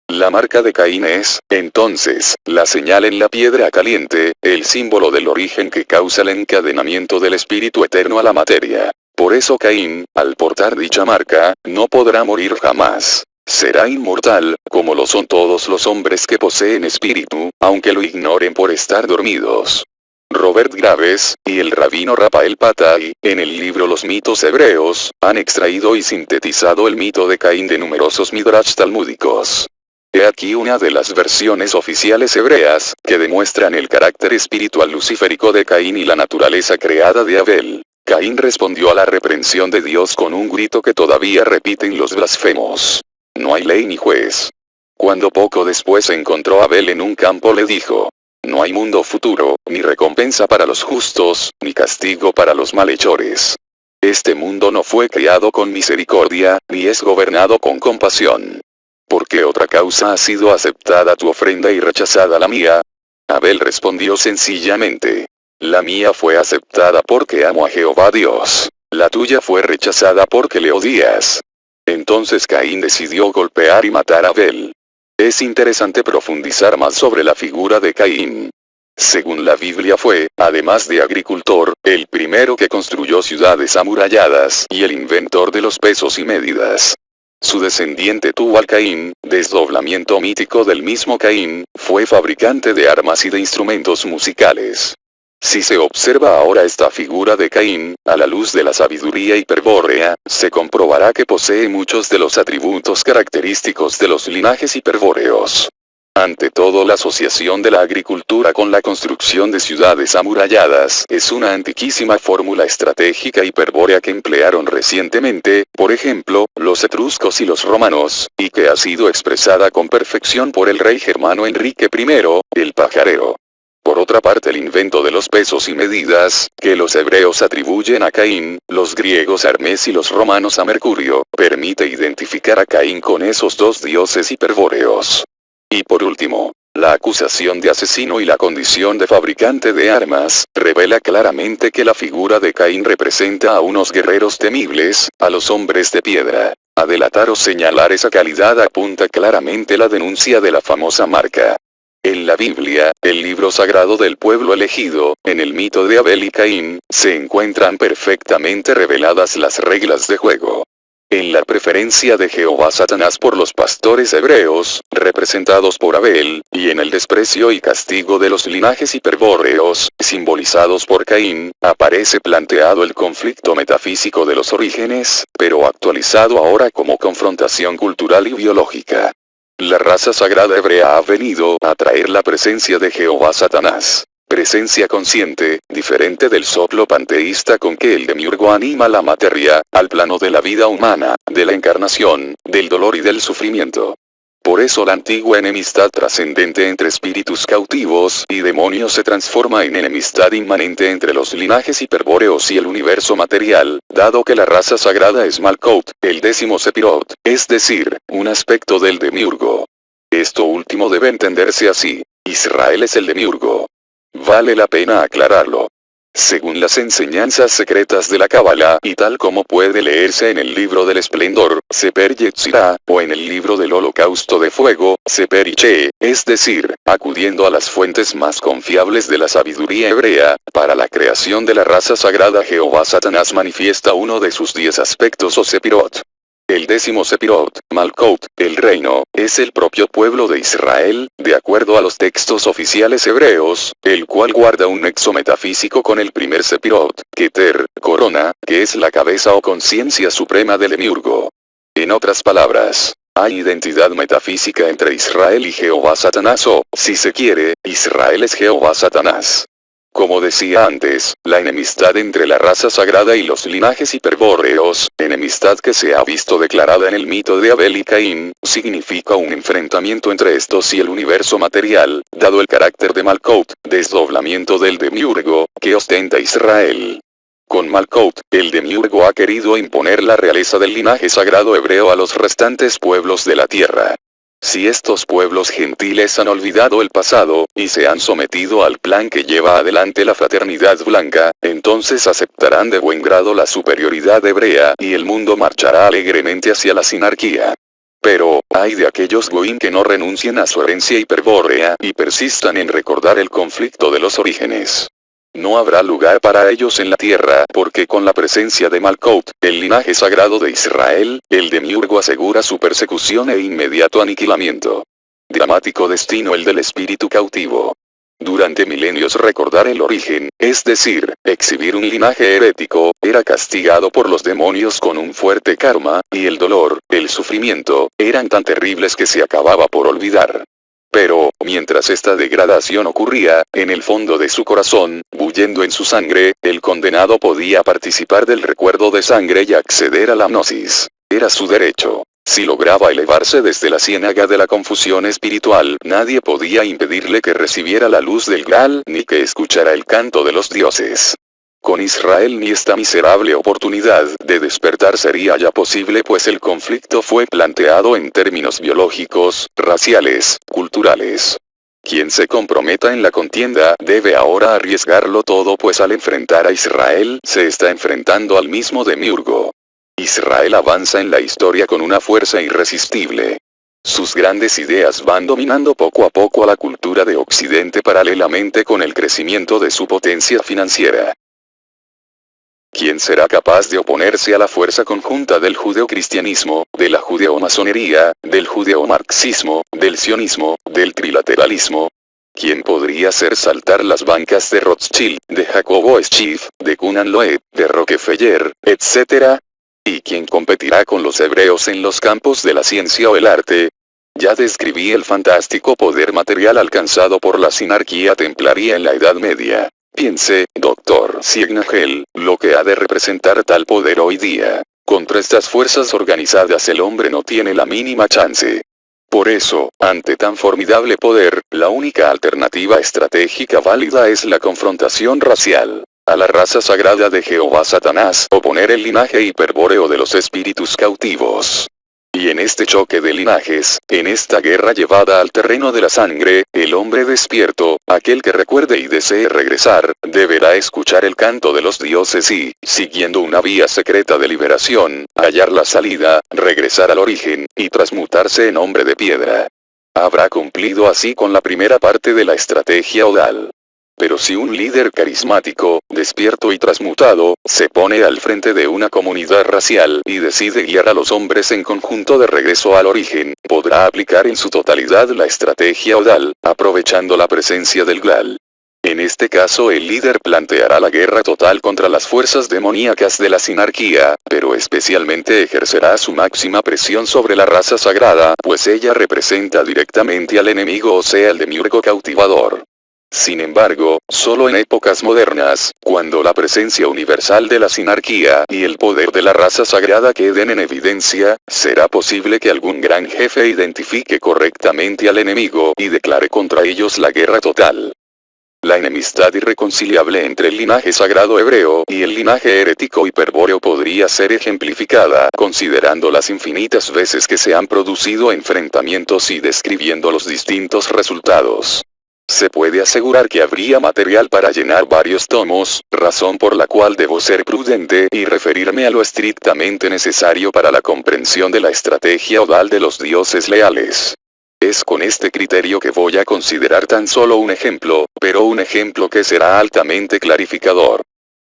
La marca de Caín es, entonces, la señal en la piedra caliente, el símbolo del origen que causa el encadenamiento del espíritu eterno a la materia. Por eso Caín, al portar dicha marca, no podrá morir jamás. Será inmortal, como lo son todos los hombres que poseen espíritu, aunque lo ignoren por estar dormidos. Robert Graves, y el rabino Rafael Patai, en el libro Los mitos hebreos, han extraído y sintetizado el mito de Caín de numerosos midrash talmúdicos. He aquí una de las versiones oficiales hebreas, que demuestran el carácter espiritual luciférico de Caín y la naturaleza creada de Abel. Caín respondió a la reprensión de Dios con un grito que todavía repiten los blasfemos. No hay ley ni juez. Cuando poco después se encontró a Abel en un campo le dijo: no hay mundo futuro, ni recompensa para los justos, ni castigo para los malhechores. Este mundo no fue creado con misericordia, ni es gobernado con compasión. ¿Por qué otra causa ha sido aceptada tu ofrenda y rechazada la mía? Abel respondió sencillamente: la mía fue aceptada porque amo a Jehová Dios. La tuya fue rechazada porque le odias. Entonces Caín decidió golpear y matar a Abel. Es interesante profundizar más sobre la figura de Caín. Según la Biblia fue, además de agricultor, el primero que construyó ciudades amuralladas y el inventor de los pesos y medidas. Su descendiente Tubal-Caín, desdoblamiento mítico del mismo Caín, fue fabricante de armas y de instrumentos musicales. Si se observa ahora esta figura de Caín, a la luz de la sabiduría hiperbórea, se comprobará que posee muchos de los atributos característicos de los linajes hiperbóreos. Ante todo, la asociación de la agricultura con la construcción de ciudades amuralladas es una antiquísima fórmula estratégica hiperbórea que emplearon recientemente, por ejemplo, los etruscos y los romanos, y que ha sido expresada con perfección por el rey germano Enrique I, el pajarero. Por otra parte, el invento de los pesos y medidas, que los hebreos atribuyen a Caín, los griegos a Hermes y los romanos a Mercurio, permite identificar a Caín con esos dos dioses hiperbóreos. Y por último, la acusación de asesino y la condición de fabricante de armas, revela claramente que la figura de Caín representa a unos guerreros temibles, a los hombres de piedra. A delatar o señalar esa calidad apunta claramente la denuncia de la famosa marca. En la Biblia, el libro sagrado del pueblo elegido, en el mito de Abel y Caín, se encuentran perfectamente reveladas las reglas de juego. En la preferencia de Jehová Satanás por los pastores hebreos, representados por Abel, y en el desprecio y castigo de los linajes hiperbóreos, simbolizados por Caín, aparece planteado el conflicto metafísico de los orígenes, pero actualizado ahora como confrontación cultural y biológica. La raza sagrada hebrea ha venido a traer la presencia de Jehová Satanás. Presencia consciente, diferente del soplo panteísta con que el demiurgo anima la materia, al plano de la vida humana, de la encarnación, del dolor y del sufrimiento. Por eso la antigua enemistad trascendente entre espíritus cautivos y demonios se transforma en enemistad inmanente entre los linajes hiperbóreos y el universo material, dado que la raza sagrada es Malkuth, el 10º Sepirot, es decir, un aspecto del demiurgo. Esto último debe entenderse así: Israel es el demiurgo. Vale la pena aclararlo. Según las enseñanzas secretas de la Cábala, y tal como puede leerse en el libro del esplendor, Seper Yetzirah, o en el libro del holocausto de fuego, Seper Iche, es decir, acudiendo a las fuentes más confiables de la sabiduría hebrea, para la creación de la raza sagrada, Jehová Satanás manifiesta uno de sus 10 aspectos o Sepirot. El 10º Sepirot, Malkuth, el reino, es el propio pueblo de Israel, de acuerdo a los textos oficiales hebreos, el cual guarda un nexo metafísico con el primer Sepirot, Keter, corona, que es la cabeza o conciencia suprema del demiurgo. En otras palabras, hay identidad metafísica entre Israel y Jehová Satanás o, si se quiere, Israel es Jehová Satanás. Como decía antes, la enemistad entre la raza sagrada y los linajes hiperbóreos, enemistad que se ha visto declarada en el mito de Abel y Caín, significa un enfrentamiento entre estos y el universo material, dado el carácter de Malkuth, desdoblamiento del demiurgo, que ostenta Israel. Con Malkuth, el demiurgo ha querido imponer la realeza del linaje sagrado hebreo a los restantes pueblos de la tierra. Si estos pueblos gentiles han olvidado el pasado, y se han sometido al plan que lleva adelante la fraternidad blanca, entonces aceptarán de buen grado la superioridad hebrea y el mundo marchará alegremente hacia la sinarquía. Pero, hay de aquellos goim que no renuncien a su herencia hiperbórea y persistan en recordar el conflicto de los orígenes. No habrá lugar para ellos en la tierra, porque con la presencia de Malkuth, el linaje sagrado de Israel, el demiurgo asegura su persecución e inmediato aniquilamiento. Dramático destino el del espíritu cautivo. Durante milenios recordar el origen, es decir, exhibir un linaje herético, era castigado por los demonios con un fuerte karma, y el dolor, el sufrimiento, eran tan terribles que se acababa por olvidar. Pero, mientras esta degradación ocurría, en el fondo de su corazón, bullendo en su sangre, el condenado podía participar del recuerdo de sangre y acceder a la gnosis. Era su derecho. Si lograba elevarse desde la ciénaga de la confusión espiritual, nadie podía impedirle que recibiera la luz del Graal, ni que escuchara el canto de los dioses. Con Israel ni esta miserable oportunidad de despertar sería ya posible, pues el conflicto fue planteado en términos biológicos, raciales, culturales. Quien se comprometa en la contienda debe ahora arriesgarlo todo, pues al enfrentar a Israel se está enfrentando al mismo demiurgo. Israel avanza en la historia con una fuerza irresistible. Sus grandes ideas van dominando poco a poco a la cultura de Occidente paralelamente con el crecimiento de su potencia financiera. ¿Quién será capaz de oponerse a la fuerza conjunta del judeocristianismo, de la judeomasonería, del judeomarxismo, del sionismo, del trilateralismo? ¿Quién podría hacer saltar las bancas de Rothschild, de Jacobo Schiff, de Cunan Loeb, de Rockefeller, etc.? ¿Y quién competirá con los hebreos en los campos de la ciencia o el arte? Ya describí el fantástico poder material alcanzado por la sinarquía templaria en la Edad Media. Piense, Dr. Signagel, lo que ha de representar tal poder hoy día. Contra estas fuerzas organizadas el hombre no tiene la mínima chance. Por eso, ante tan formidable poder, la única alternativa estratégica válida es la confrontación racial. A la raza sagrada de Jehová Satanás, oponer el linaje hiperbóreo de los espíritus cautivos. Y en este choque de linajes, en esta guerra llevada al terreno de la sangre, el hombre despierto, aquel que recuerde y desee regresar, deberá escuchar el canto de los dioses y, siguiendo una vía secreta de liberación, hallar la salida, regresar al origen, y transmutarse en hombre de piedra. Habrá cumplido así con la primera parte de la estrategia odal. Pero si un líder carismático, despierto y transmutado, se pone al frente de una comunidad racial y decide guiar a los hombres en conjunto de regreso al origen, podrá aplicar en su totalidad la estrategia odal, aprovechando la presencia del Graal. En este caso el líder planteará la guerra total contra las fuerzas demoníacas de la sinarquía, pero especialmente ejercerá su máxima presión sobre la raza sagrada, pues ella representa directamente al enemigo, o sea el demiurgo cautivador. Sin embargo, solo en épocas modernas, cuando la presencia universal de la sinarquía y el poder de la raza sagrada queden en evidencia, será posible que algún gran jefe identifique correctamente al enemigo y declare contra ellos la guerra total. La enemistad irreconciliable entre el linaje sagrado hebreo y el linaje herético hiperbóreo podría ser ejemplificada considerando las infinitas veces que se han producido enfrentamientos y describiendo los distintos resultados. Se puede asegurar que habría material para llenar varios tomos, razón por la cual debo ser prudente y referirme a lo estrictamente necesario para la comprensión de la estrategia odal de los dioses leales. Es con este criterio que voy a considerar tan solo un ejemplo, pero un ejemplo que será altamente clarificador.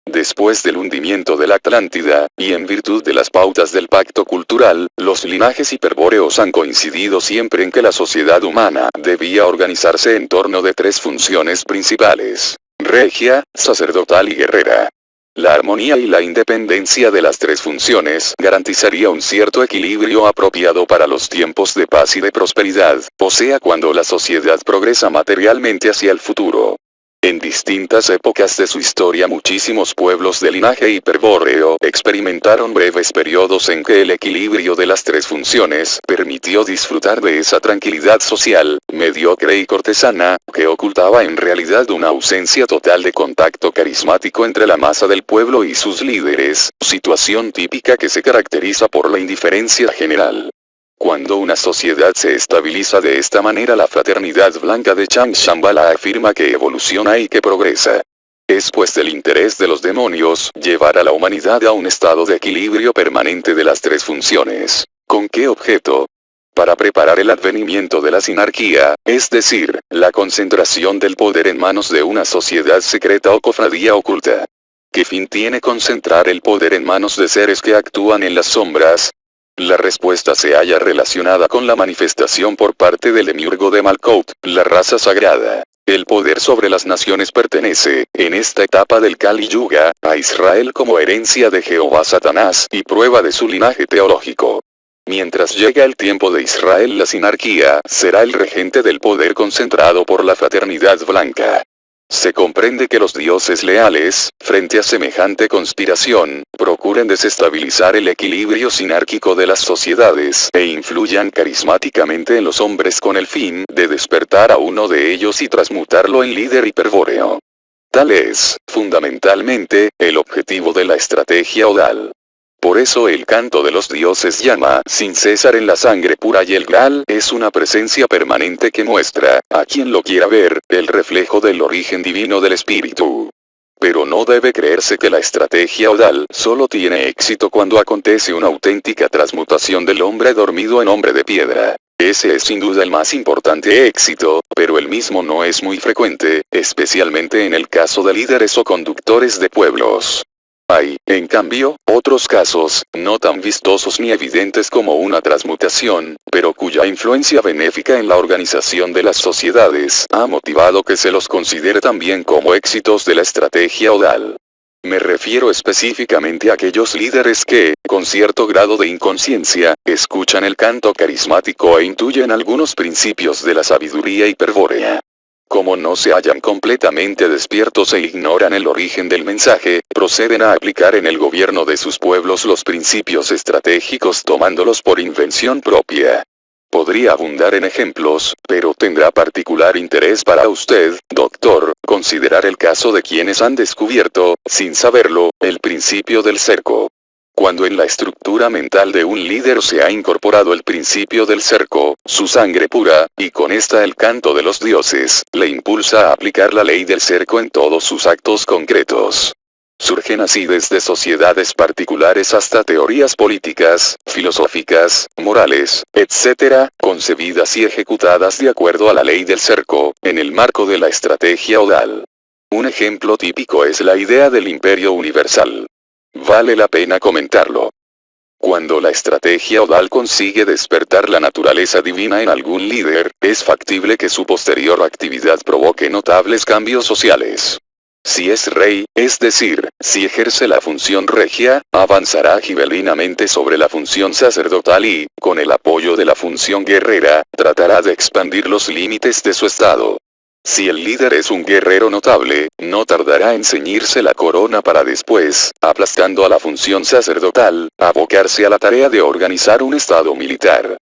Después del hundimiento de la Atlántida, y en virtud de las pautas del pacto cultural, los linajes hiperbóreos han coincidido siempre en que la sociedad humana debía organizarse en torno de tres funciones principales: regia, sacerdotal y guerrera. La armonía y la independencia de las tres funciones garantizaría un cierto equilibrio apropiado para los tiempos de paz y de prosperidad, o sea cuando la sociedad progresa materialmente hacia el futuro. En distintas épocas de su historia muchísimos pueblos de linaje hiperbóreo experimentaron breves periodos en que el equilibrio de las tres funciones permitió disfrutar de esa tranquilidad social, mediocre y cortesana, que ocultaba en realidad una ausencia total de contacto carismático entre la masa del pueblo y sus líderes, situación típica que se caracteriza por la indiferencia general. Cuando una sociedad se estabiliza de esta manera, la fraternidad blanca de Chang Shambhala afirma que evoluciona y que progresa. Es pues del interés de los demonios llevar a la humanidad a un estado de equilibrio permanente de las tres funciones. ¿Con qué objeto? Para preparar el advenimiento de la sinarquía, es decir, la concentración del poder en manos de una sociedad secreta o cofradía oculta. ¿Qué fin tiene concentrar el poder en manos de seres que actúan en las sombras? La respuesta se halla relacionada con la manifestación por parte del demiurgo de Malkuth, la raza sagrada. El poder sobre las naciones pertenece, en esta etapa del Kali Yuga, a Israel como herencia de Jehová Satanás y prueba de su linaje teológico. Mientras llega el tiempo de Israel, la sinarquía será el regente del poder concentrado por la fraternidad blanca. Se comprende que los dioses leales, frente a semejante conspiración, procuren desestabilizar el equilibrio sinárquico de las sociedades e influyan carismáticamente en los hombres con el fin de despertar a uno de ellos y transmutarlo en líder hiperbóreo. Tal es, fundamentalmente, el objetivo de la estrategia odal. Por eso el canto de los dioses llama sin cesar en la sangre pura, y el Graal es una presencia permanente que muestra, a quien lo quiera ver, el reflejo del origen divino del espíritu. Pero no debe creerse que la estrategia odal solo tiene éxito cuando acontece una auténtica transmutación del hombre dormido en hombre de piedra. Ese es sin duda el más importante éxito, pero el mismo no es muy frecuente, especialmente en el caso de líderes o conductores de pueblos. Hay, en cambio, otros casos, no tan vistosos ni evidentes como una transmutación, pero cuya influencia benéfica en la organización de las sociedades ha motivado que se los considere también como éxitos de la estrategia odal. Me refiero específicamente a aquellos líderes que, con cierto grado de inconsciencia, escuchan el canto carismático e intuyen algunos principios de la sabiduría hiperbórea. Como no se hallan completamente despiertos e ignoran el origen del mensaje, proceden a aplicar en el gobierno de sus pueblos los principios estratégicos tomándolos por invención propia. Podría abundar en ejemplos, pero tendrá particular interés para usted, doctor, considerar el caso de quienes han descubierto, sin saberlo, el principio del cerco. Cuando en la estructura mental de un líder se ha incorporado el principio del cerco, su sangre pura, y con esta el canto de los dioses, le impulsa a aplicar la ley del cerco en todos sus actos concretos. Surgen así desde sociedades particulares hasta teorías políticas, filosóficas, morales, etc., concebidas y ejecutadas de acuerdo a la ley del cerco, en el marco de la estrategia odal. Un ejemplo típico es la idea del imperio universal. Vale la pena comentarlo. Cuando la estrategia odal consigue despertar la naturaleza divina en algún líder, es factible que su posterior actividad provoque notables cambios sociales. Si es rey, es decir, si ejerce la función regia, avanzará gibelinamente sobre la función sacerdotal y, con el apoyo de la función guerrera, tratará de expandir los límites de su estado. Si el líder es un guerrero notable, no tardará en ceñirse la corona para después, aplastando a la función sacerdotal, abocarse a la tarea de organizar un estado militar.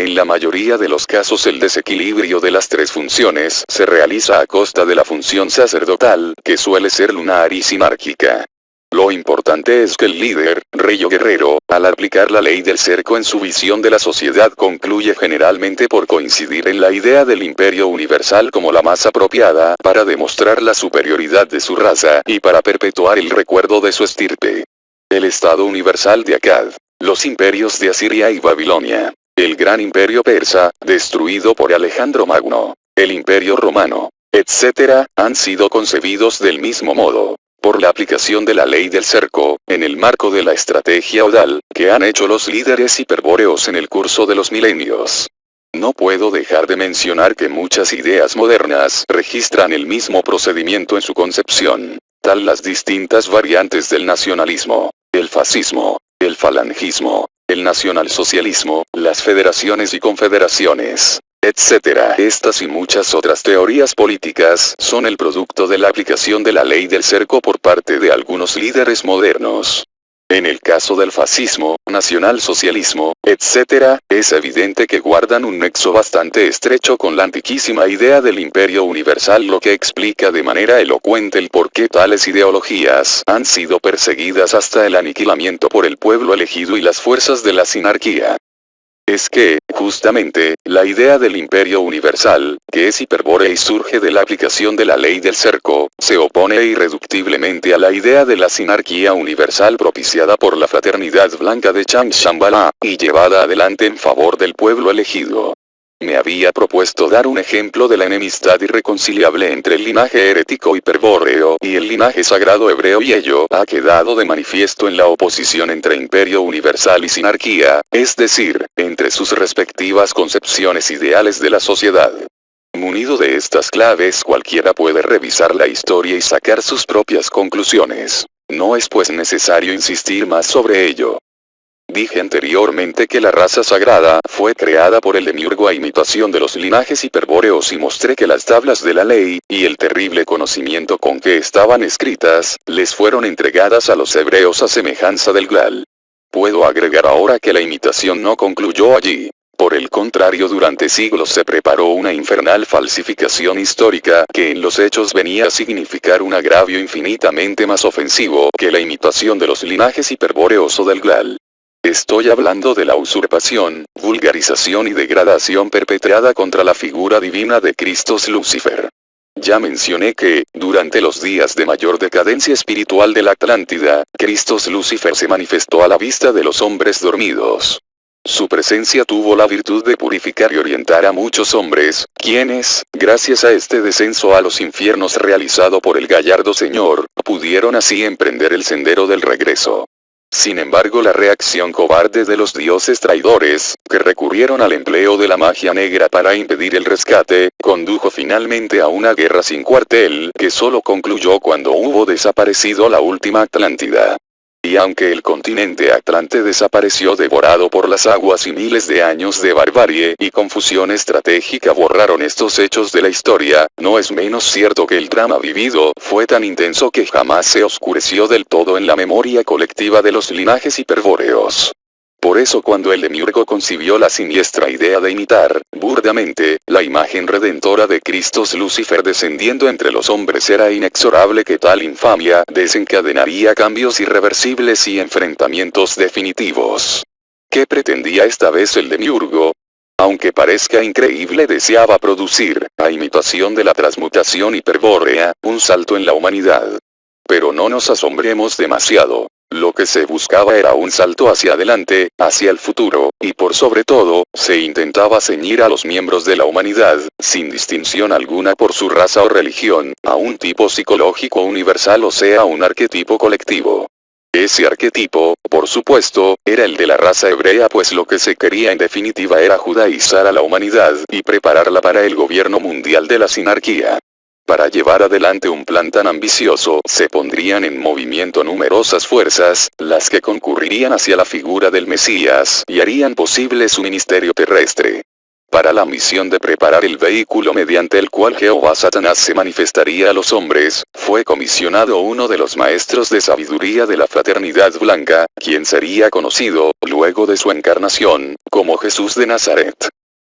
En la mayoría de los casos el desequilibrio de las tres funciones se realiza a costa de la función sacerdotal, que suele ser lunar y sinárquica. Lo importante es que el líder, rey o guerrero, al aplicar la ley del cerco en su visión de la sociedad concluye generalmente por coincidir en la idea del imperio universal como la más apropiada para demostrar la superioridad de su raza y para perpetuar el recuerdo de su estirpe. El Estado universal de Akkad, los imperios de Asiria y Babilonia, el gran imperio persa, destruido por Alejandro Magno, el imperio romano, etc., han sido concebidos del mismo modo, por la aplicación de la ley del cerco, en el marco de la estrategia odal, que han hecho los líderes hiperbóreos en el curso de los milenios. No puedo dejar de mencionar que muchas ideas modernas registran el mismo procedimiento en su concepción, tal las distintas variantes del nacionalismo, el fascismo, el falangismo, el nacionalsocialismo, las federaciones y confederaciones, etc. Estas y muchas otras teorías políticas son el producto de la aplicación de la ley del cerco por parte de algunos líderes modernos. En el caso del fascismo, nacionalsocialismo, etc., es evidente que guardan un nexo bastante estrecho con la antiquísima idea del imperio universal, lo que explica de manera elocuente el por qué tales ideologías han sido perseguidas hasta el aniquilamiento por el pueblo elegido y las fuerzas de la sinarquía. Es que, justamente, la idea del imperio universal, que es hiperbórea y surge de la aplicación de la ley del cerco, se opone irreductiblemente a la idea de la sinarquía universal propiciada por la fraternidad blanca de Chang Shambhala, y llevada adelante en favor del pueblo elegido. Me había propuesto dar un ejemplo de la enemistad irreconciliable entre el linaje herético hiperbóreo y el linaje sagrado hebreo, y ello ha quedado de manifiesto en la oposición entre imperio universal y sinarquía, es decir, entre sus respectivas concepciones ideales de la sociedad. Munido de estas claves, cualquiera puede revisar la historia y sacar sus propias conclusiones. No es pues necesario insistir más sobre ello. Dije anteriormente que la raza sagrada fue creada por el demiurgo a imitación de los linajes hiperbóreos y mostré que las tablas de la ley, y el terrible conocimiento con que estaban escritas, les fueron entregadas a los hebreos a semejanza del Graal. Puedo agregar ahora que la imitación no concluyó allí. Por el contrario, durante siglos se preparó una infernal falsificación histórica que en los hechos venía a significar un agravio infinitamente más ofensivo que la imitación de los linajes hiperbóreos o del Graal. Estoy hablando de la usurpación, vulgarización y degradación perpetrada contra la figura divina de Cristo Lucifer. Ya mencioné que, durante los días de mayor decadencia espiritual de la Atlántida, Cristo Lucifer se manifestó a la vista de los hombres dormidos. Su presencia tuvo la virtud de purificar y orientar a muchos hombres, quienes, gracias a este descenso a los infiernos realizado por el gallardo Señor, pudieron así emprender el sendero del regreso. Sin embargo, la reacción cobarde de los dioses traidores, que recurrieron al empleo de la magia negra para impedir el rescate, condujo finalmente a una guerra sin cuartel, que solo concluyó cuando hubo desaparecido la última Atlántida. Y aunque el continente Atlante desapareció devorado por las aguas y miles de años de barbarie y confusión estratégica borraron estos hechos de la historia, no es menos cierto que el drama vivido fue tan intenso que jamás se oscureció del todo en la memoria colectiva de los linajes hiperbóreos. Por eso cuando el demiurgo concibió la siniestra idea de imitar, burdamente, la imagen redentora de Cristo Lucifer descendiendo entre los hombres era inexorable que tal infamia desencadenaría cambios irreversibles y enfrentamientos definitivos. ¿Qué pretendía esta vez el demiurgo? Aunque parezca increíble, deseaba producir, a imitación de la transmutación hiperbórea, un salto en la humanidad. Pero no nos asombremos demasiado. Lo que se buscaba era un salto hacia adelante, hacia el futuro, y por sobre todo, se intentaba ceñir a los miembros de la humanidad, sin distinción alguna por su raza o religión, a un tipo psicológico universal o sea un arquetipo colectivo. Ese arquetipo, por supuesto, era el de la raza hebrea pues lo que se quería en definitiva era judaizar a la humanidad y prepararla para el gobierno mundial de la sinarquía. Para llevar adelante un plan tan ambicioso, se pondrían en movimiento numerosas fuerzas, las que concurrirían hacia la figura del Mesías, y harían posible su ministerio terrestre. Para la misión de preparar el vehículo mediante el cual Jehová Satanás se manifestaría a los hombres, fue comisionado uno de los maestros de sabiduría de la fraternidad blanca, quien sería conocido, luego de su encarnación, como Jesús de Nazaret.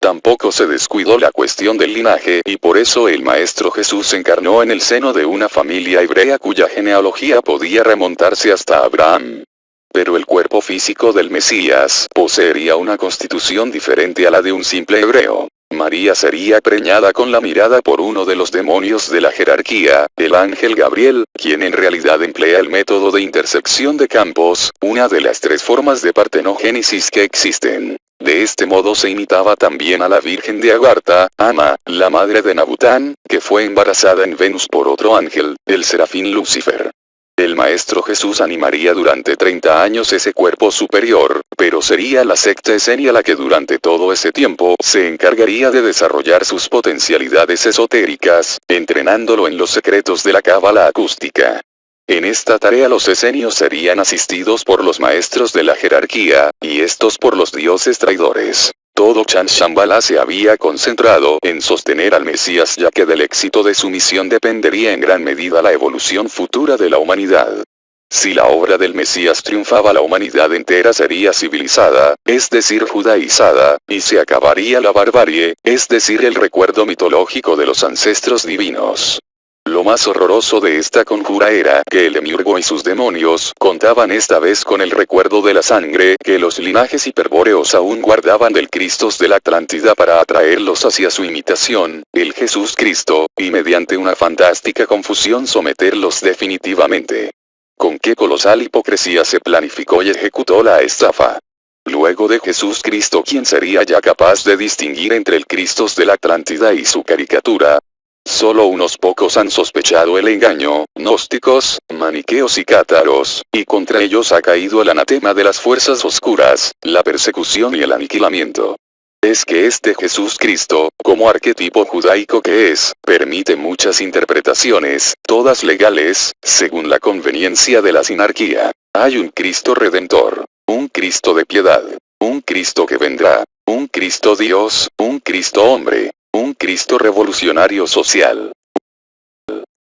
Tampoco se descuidó la cuestión del linaje y por eso el Maestro Jesús encarnó en el seno de una familia hebrea cuya genealogía podía remontarse hasta Abraham. Pero el cuerpo físico del Mesías poseería una constitución diferente a la de un simple hebreo. María sería preñada con la mirada por uno de los demonios de la jerarquía, el ángel Gabriel, quien en realidad emplea el método de intersección de campos, una de las tres formas de partenogénesis que existen. De este modo se imitaba también a la Virgen de Agartha, Ama, la madre de Nabután, que fue embarazada en Venus por otro ángel, el serafín Lucifer. El Maestro Jesús animaría durante 30 años ese cuerpo superior, pero sería la secta esenia la que durante todo ese tiempo se encargaría de desarrollar sus potencialidades esotéricas, entrenándolo en los secretos de la cábala acústica. En esta tarea los esenios serían asistidos por los maestros de la jerarquía, y estos por los dioses traidores. Todo Shambhala se había concentrado en sostener al Mesías ya que del éxito de su misión dependería en gran medida la evolución futura de la humanidad. Si la obra del Mesías triunfaba la humanidad entera sería civilizada, es decir judaizada, y se acabaría la barbarie, es decir el recuerdo mitológico de los ancestros divinos. Lo más horroroso de esta conjura era que el demiurgo y sus demonios contaban esta vez con el recuerdo de la sangre que los linajes hiperbóreos aún guardaban del Cristo de la Atlántida para atraerlos hacia su imitación, el Jesús Cristo, y mediante una fantástica confusión someterlos definitivamente. Con qué colosal hipocresía se planificó y ejecutó la estafa. Luego de Jesús Cristo, ¿quién sería ya capaz de distinguir entre el Cristo de la Atlántida y su caricatura? Solo unos pocos han sospechado el engaño, gnósticos, maniqueos y cátaros, y contra ellos ha caído el anatema de las fuerzas oscuras, la persecución y el aniquilamiento. Es que este Jesús Cristo, como arquetipo judaico que es, permite muchas interpretaciones, todas legales, según la conveniencia de la sinarquía. Hay un Cristo redentor, un Cristo de piedad, un Cristo que vendrá, un Cristo Dios, un Cristo hombre. Un Cristo revolucionario social.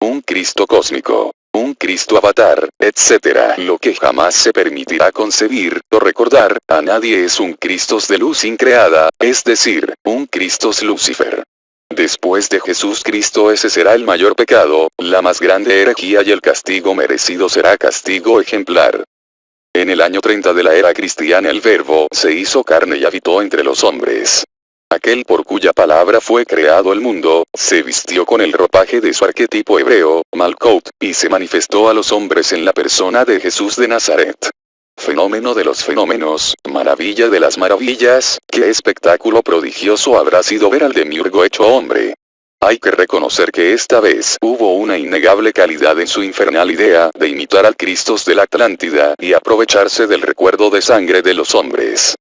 Un Cristo cósmico. Un Cristo avatar, etc. Lo que jamás se permitirá concebir, o recordar, a nadie es un Cristo de luz increada, es decir, un Cristo Lucifer. Después de Jesús Cristo ese será el mayor pecado, la más grande herejía y el castigo merecido será castigo ejemplar. En el año 30 de la era cristiana el Verbo se hizo carne y habitó entre los hombres. Aquel por cuya palabra fue creado el mundo, se vistió con el ropaje de su arquetipo hebreo, Malkut, y se manifestó a los hombres en la persona de Jesús de Nazaret. Fenómeno de los fenómenos, maravilla de las maravillas, qué espectáculo prodigioso habrá sido ver al demiurgo hecho hombre. Hay que reconocer que esta vez hubo una innegable calidad en su infernal idea de imitar al Cristos de la Atlántida y aprovecharse del recuerdo de sangre de los hombres.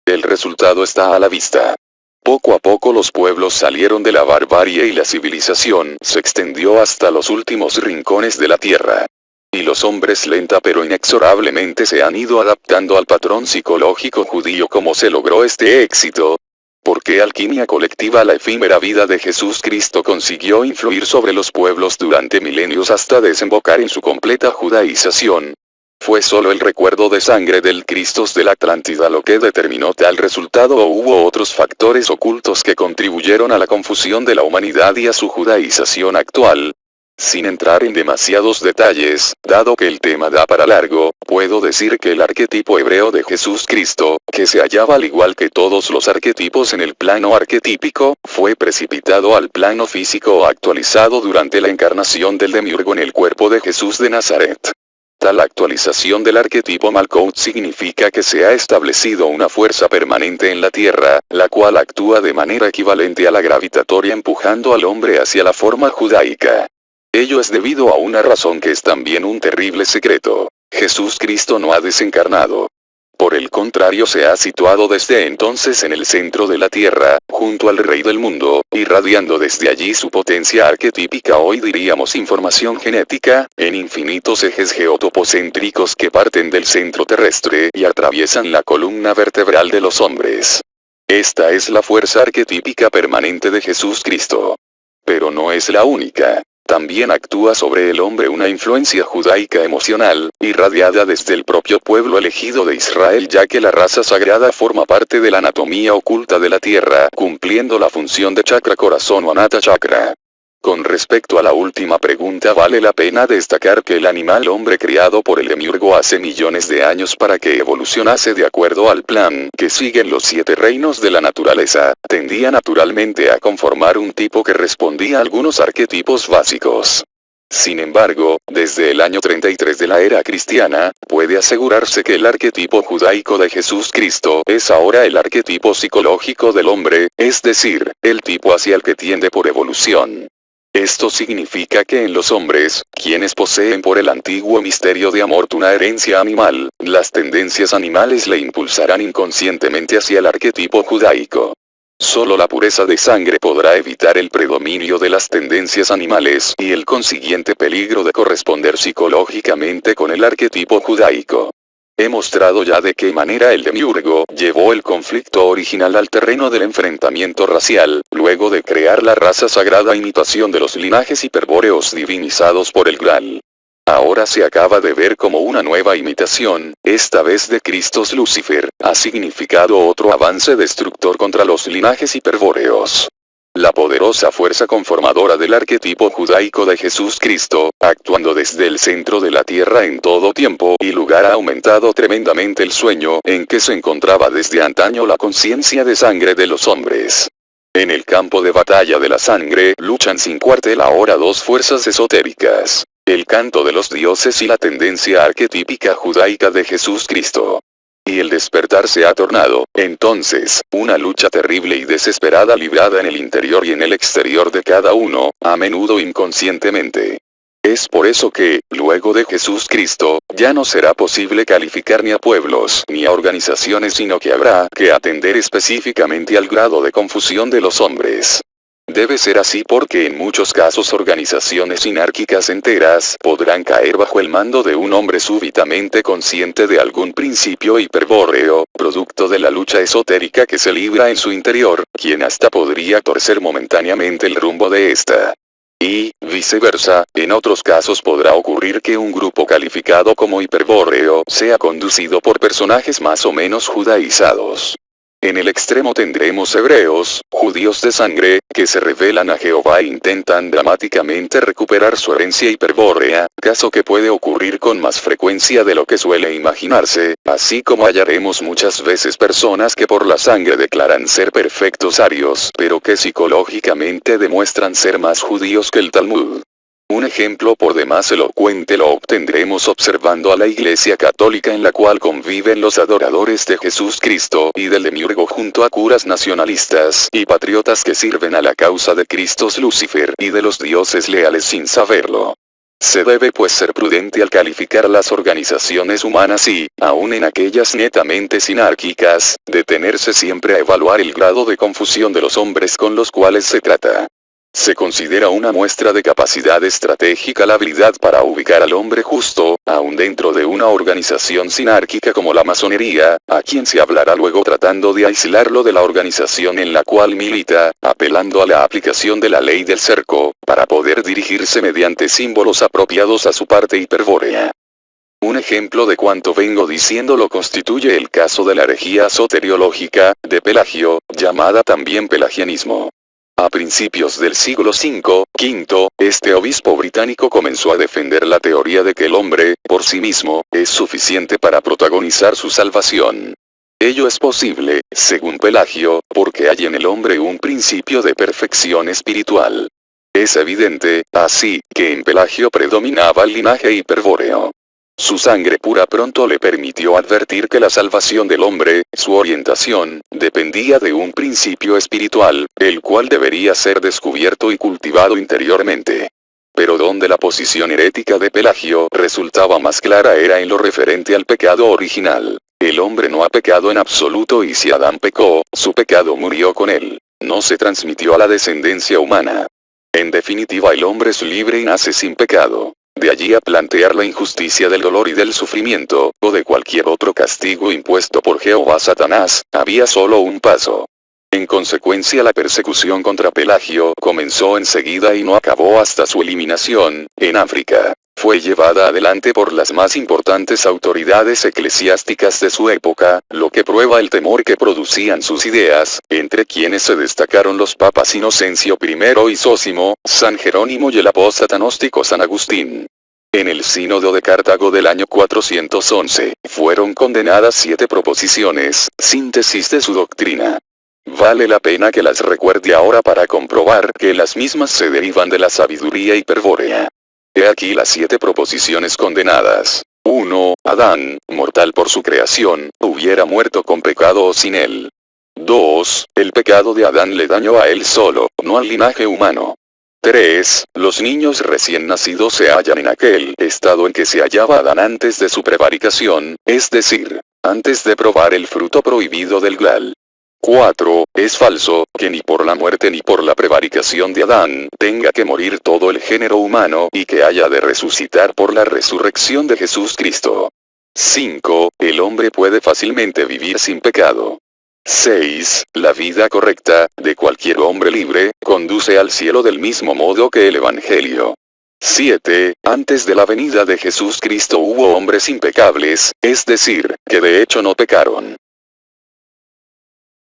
El resultado está a la vista. Poco a poco los pueblos salieron de la barbarie y la civilización se extendió hasta los últimos rincones de la tierra. Y los hombres lenta pero inexorablemente se han ido adaptando al patrón psicológico judío. ¿Cómo se logró este éxito? ¿Por qué alquimia colectiva? La efímera vida de Jesús Cristo consiguió influir sobre los pueblos durante milenios hasta desembocar en su completa judaización. ¿Fue solo el recuerdo de sangre del Cristos de la Atlántida lo que determinó tal resultado o hubo otros factores ocultos que contribuyeron a la confusión de la humanidad y a su judaización actual? Sin entrar en demasiados detalles, dado que el tema da para largo, puedo decir que el arquetipo hebreo de Jesús Cristo, que se hallaba al igual que todos los arquetipos en el plano arquetípico, fue precipitado al plano físico o actualizado durante la encarnación del demiurgo en el cuerpo de Jesús de Nazaret. Tal actualización del arquetipo Malkout significa que se ha establecido una fuerza permanente en la Tierra, la cual actúa de manera equivalente a la gravitatoria empujando al hombre hacia la forma judaica. Ello es debido a una razón que es también un terrible secreto. Jesús Cristo no ha desencarnado. Por el contrario, se ha situado desde entonces en el centro de la Tierra, junto al Rey del mundo, irradiando desde allí su potencia arquetípica, hoy diríamos información genética, en infinitos ejes geotopocéntricos que parten del centro terrestre y atraviesan la columna vertebral de los hombres. Esta es la fuerza arquetípica permanente de Jesús Cristo. Pero no es la única. También actúa sobre el hombre una influencia judaica emocional, irradiada desde el propio pueblo elegido de Israel, ya que la raza sagrada forma parte de la anatomía oculta de la tierra, cumpliendo la función de chakra corazón o anata chakra. Con respecto a la última pregunta, vale la pena destacar que el animal hombre creado por el demiurgo hace millones de años para que evolucionase de acuerdo al plan que siguen los 7 reinos de la naturaleza, tendía naturalmente a conformar un tipo que respondía a algunos arquetipos básicos. Sin embargo, desde el año 33 de la era cristiana, puede asegurarse que el arquetipo judaico de Jesús Cristo es ahora el arquetipo psicológico del hombre, es decir, el tipo hacia el que tiende por evolución. Esto significa que en los hombres, quienes poseen por el antiguo misterio de Amort una herencia animal, las tendencias animales le impulsarán inconscientemente hacia el arquetipo judaico. Solo la pureza de sangre podrá evitar el predominio de las tendencias animales y el consiguiente peligro de corresponder psicológicamente con el arquetipo judaico. He mostrado ya de qué manera el demiurgo llevó el conflicto original al terreno del enfrentamiento racial, luego de crear la raza sagrada imitación de los linajes hiperbóreos divinizados por el Graal. Ahora se acaba de ver como una nueva imitación, esta vez de Cristos Lucifer, ha significado otro avance destructor contra los linajes hiperbóreos. La poderosa fuerza conformadora del arquetipo judaico de Jesús Cristo, actuando desde el centro de la tierra en todo tiempo y lugar, ha aumentado tremendamente el sueño en que se encontraba desde antaño la conciencia de sangre de los hombres. En el campo de batalla de la sangre luchan sin cuartel ahora 2 fuerzas esotéricas: el canto de los dioses y la tendencia arquetípica judaica de Jesús Cristo. Y el despertar se ha tornado, entonces, una lucha terrible y desesperada librada en el interior y en el exterior de cada uno, a menudo inconscientemente. Es por eso que, luego de Jesús Cristo, ya no será posible calificar ni a pueblos ni a organizaciones, sino que habrá que atender específicamente al grado de confusión de los hombres. Debe ser así porque en muchos casos organizaciones sinárquicas enteras podrán caer bajo el mando de un hombre súbitamente consciente de algún principio hiperbóreo, producto de la lucha esotérica que se libra en su interior, quien hasta podría torcer momentáneamente el rumbo de esta. Y, viceversa, en otros casos podrá ocurrir que un grupo calificado como hiperbóreo sea conducido por personajes más o menos judaizados. En el extremo tendremos hebreos, judíos de sangre, que se revelan a Jehová e intentan dramáticamente recuperar su herencia hiperbórea, caso que puede ocurrir con más frecuencia de lo que suele imaginarse, así como hallaremos muchas veces personas que por la sangre declaran ser perfectos arios, pero que psicológicamente demuestran ser más judíos que el Talmud. Un ejemplo por demás elocuente lo obtendremos observando a la Iglesia Católica, en la cual conviven los adoradores de Jesús Cristo y del demiurgo junto a curas nacionalistas y patriotas que sirven a la causa de Cristo Lucifer y de los dioses leales sin saberlo. Se debe pues ser prudente al calificar las organizaciones humanas y, aun en aquellas netamente sinárquicas, detenerse siempre a evaluar el grado de confusión de los hombres con los cuales se trata. Se considera una muestra de capacidad estratégica la habilidad para ubicar al hombre justo, aun dentro de una organización sinárquica como la masonería, a quien se hablará luego tratando de aislarlo de la organización en la cual milita, apelando a la aplicación de la ley del cerco, para poder dirigirse mediante símbolos apropiados a su parte hiperbórea. Un ejemplo de cuanto vengo diciendo lo constituye el caso de la herejía soteriológica, de Pelagio, llamada también pelagianismo. A principios del siglo V, este obispo británico comenzó a defender la teoría de que el hombre, por sí mismo, es suficiente para protagonizar su salvación. Ello es posible, según Pelagio, porque hay en el hombre un principio de perfección espiritual. Es evidente, así, que en Pelagio predominaba el linaje hiperbóreo. Su sangre pura pronto le permitió advertir que la salvación del hombre, su orientación, dependía de un principio espiritual, el cual debería ser descubierto y cultivado interiormente. Pero donde la posición herética de Pelagio resultaba más clara era en lo referente al pecado original. El hombre no ha pecado en absoluto y si Adán pecó, su pecado murió con él. No se transmitió a la descendencia humana. En definitiva, el hombre es libre y nace sin pecado. De allí a plantear la injusticia del dolor y del sufrimiento, o de cualquier otro castigo impuesto por Jehová Satanás, había solo un paso. En consecuencia, la persecución contra Pelagio comenzó enseguida y no acabó hasta su eliminación, en África. Fue llevada adelante por las más importantes autoridades eclesiásticas de su época, lo que prueba el temor que producían sus ideas, entre quienes se destacaron los papas Inocencio I y Zósimo, San Jerónimo y el apostatanóstico San Agustín. En el Sínodo de Cartago del año 411, fueron condenadas 7 proposiciones, síntesis de su doctrina. Vale la pena que las recuerde ahora para comprobar que las mismas se derivan de la sabiduría hiperbórea. He aquí las 7 proposiciones condenadas. 1. Adán, mortal por su creación, hubiera muerto con pecado o sin él. 2. El pecado de Adán le dañó a él solo, no al linaje humano. 3. Los niños recién nacidos se hallan en aquel estado en que se hallaba Adán antes de su prevaricación, es decir, antes de probar el fruto prohibido del glal. 4. Es falso, que ni por la muerte ni por la prevaricación de Adán, tenga que morir todo el género humano y que haya de resucitar por la resurrección de Jesús Cristo. 5. El hombre puede fácilmente vivir sin pecado. 6. La vida correcta, de cualquier hombre libre, conduce al cielo del mismo modo que el Evangelio. 7. Antes de la venida de Jesús Cristo hubo hombres impecables, es decir, que de hecho no pecaron.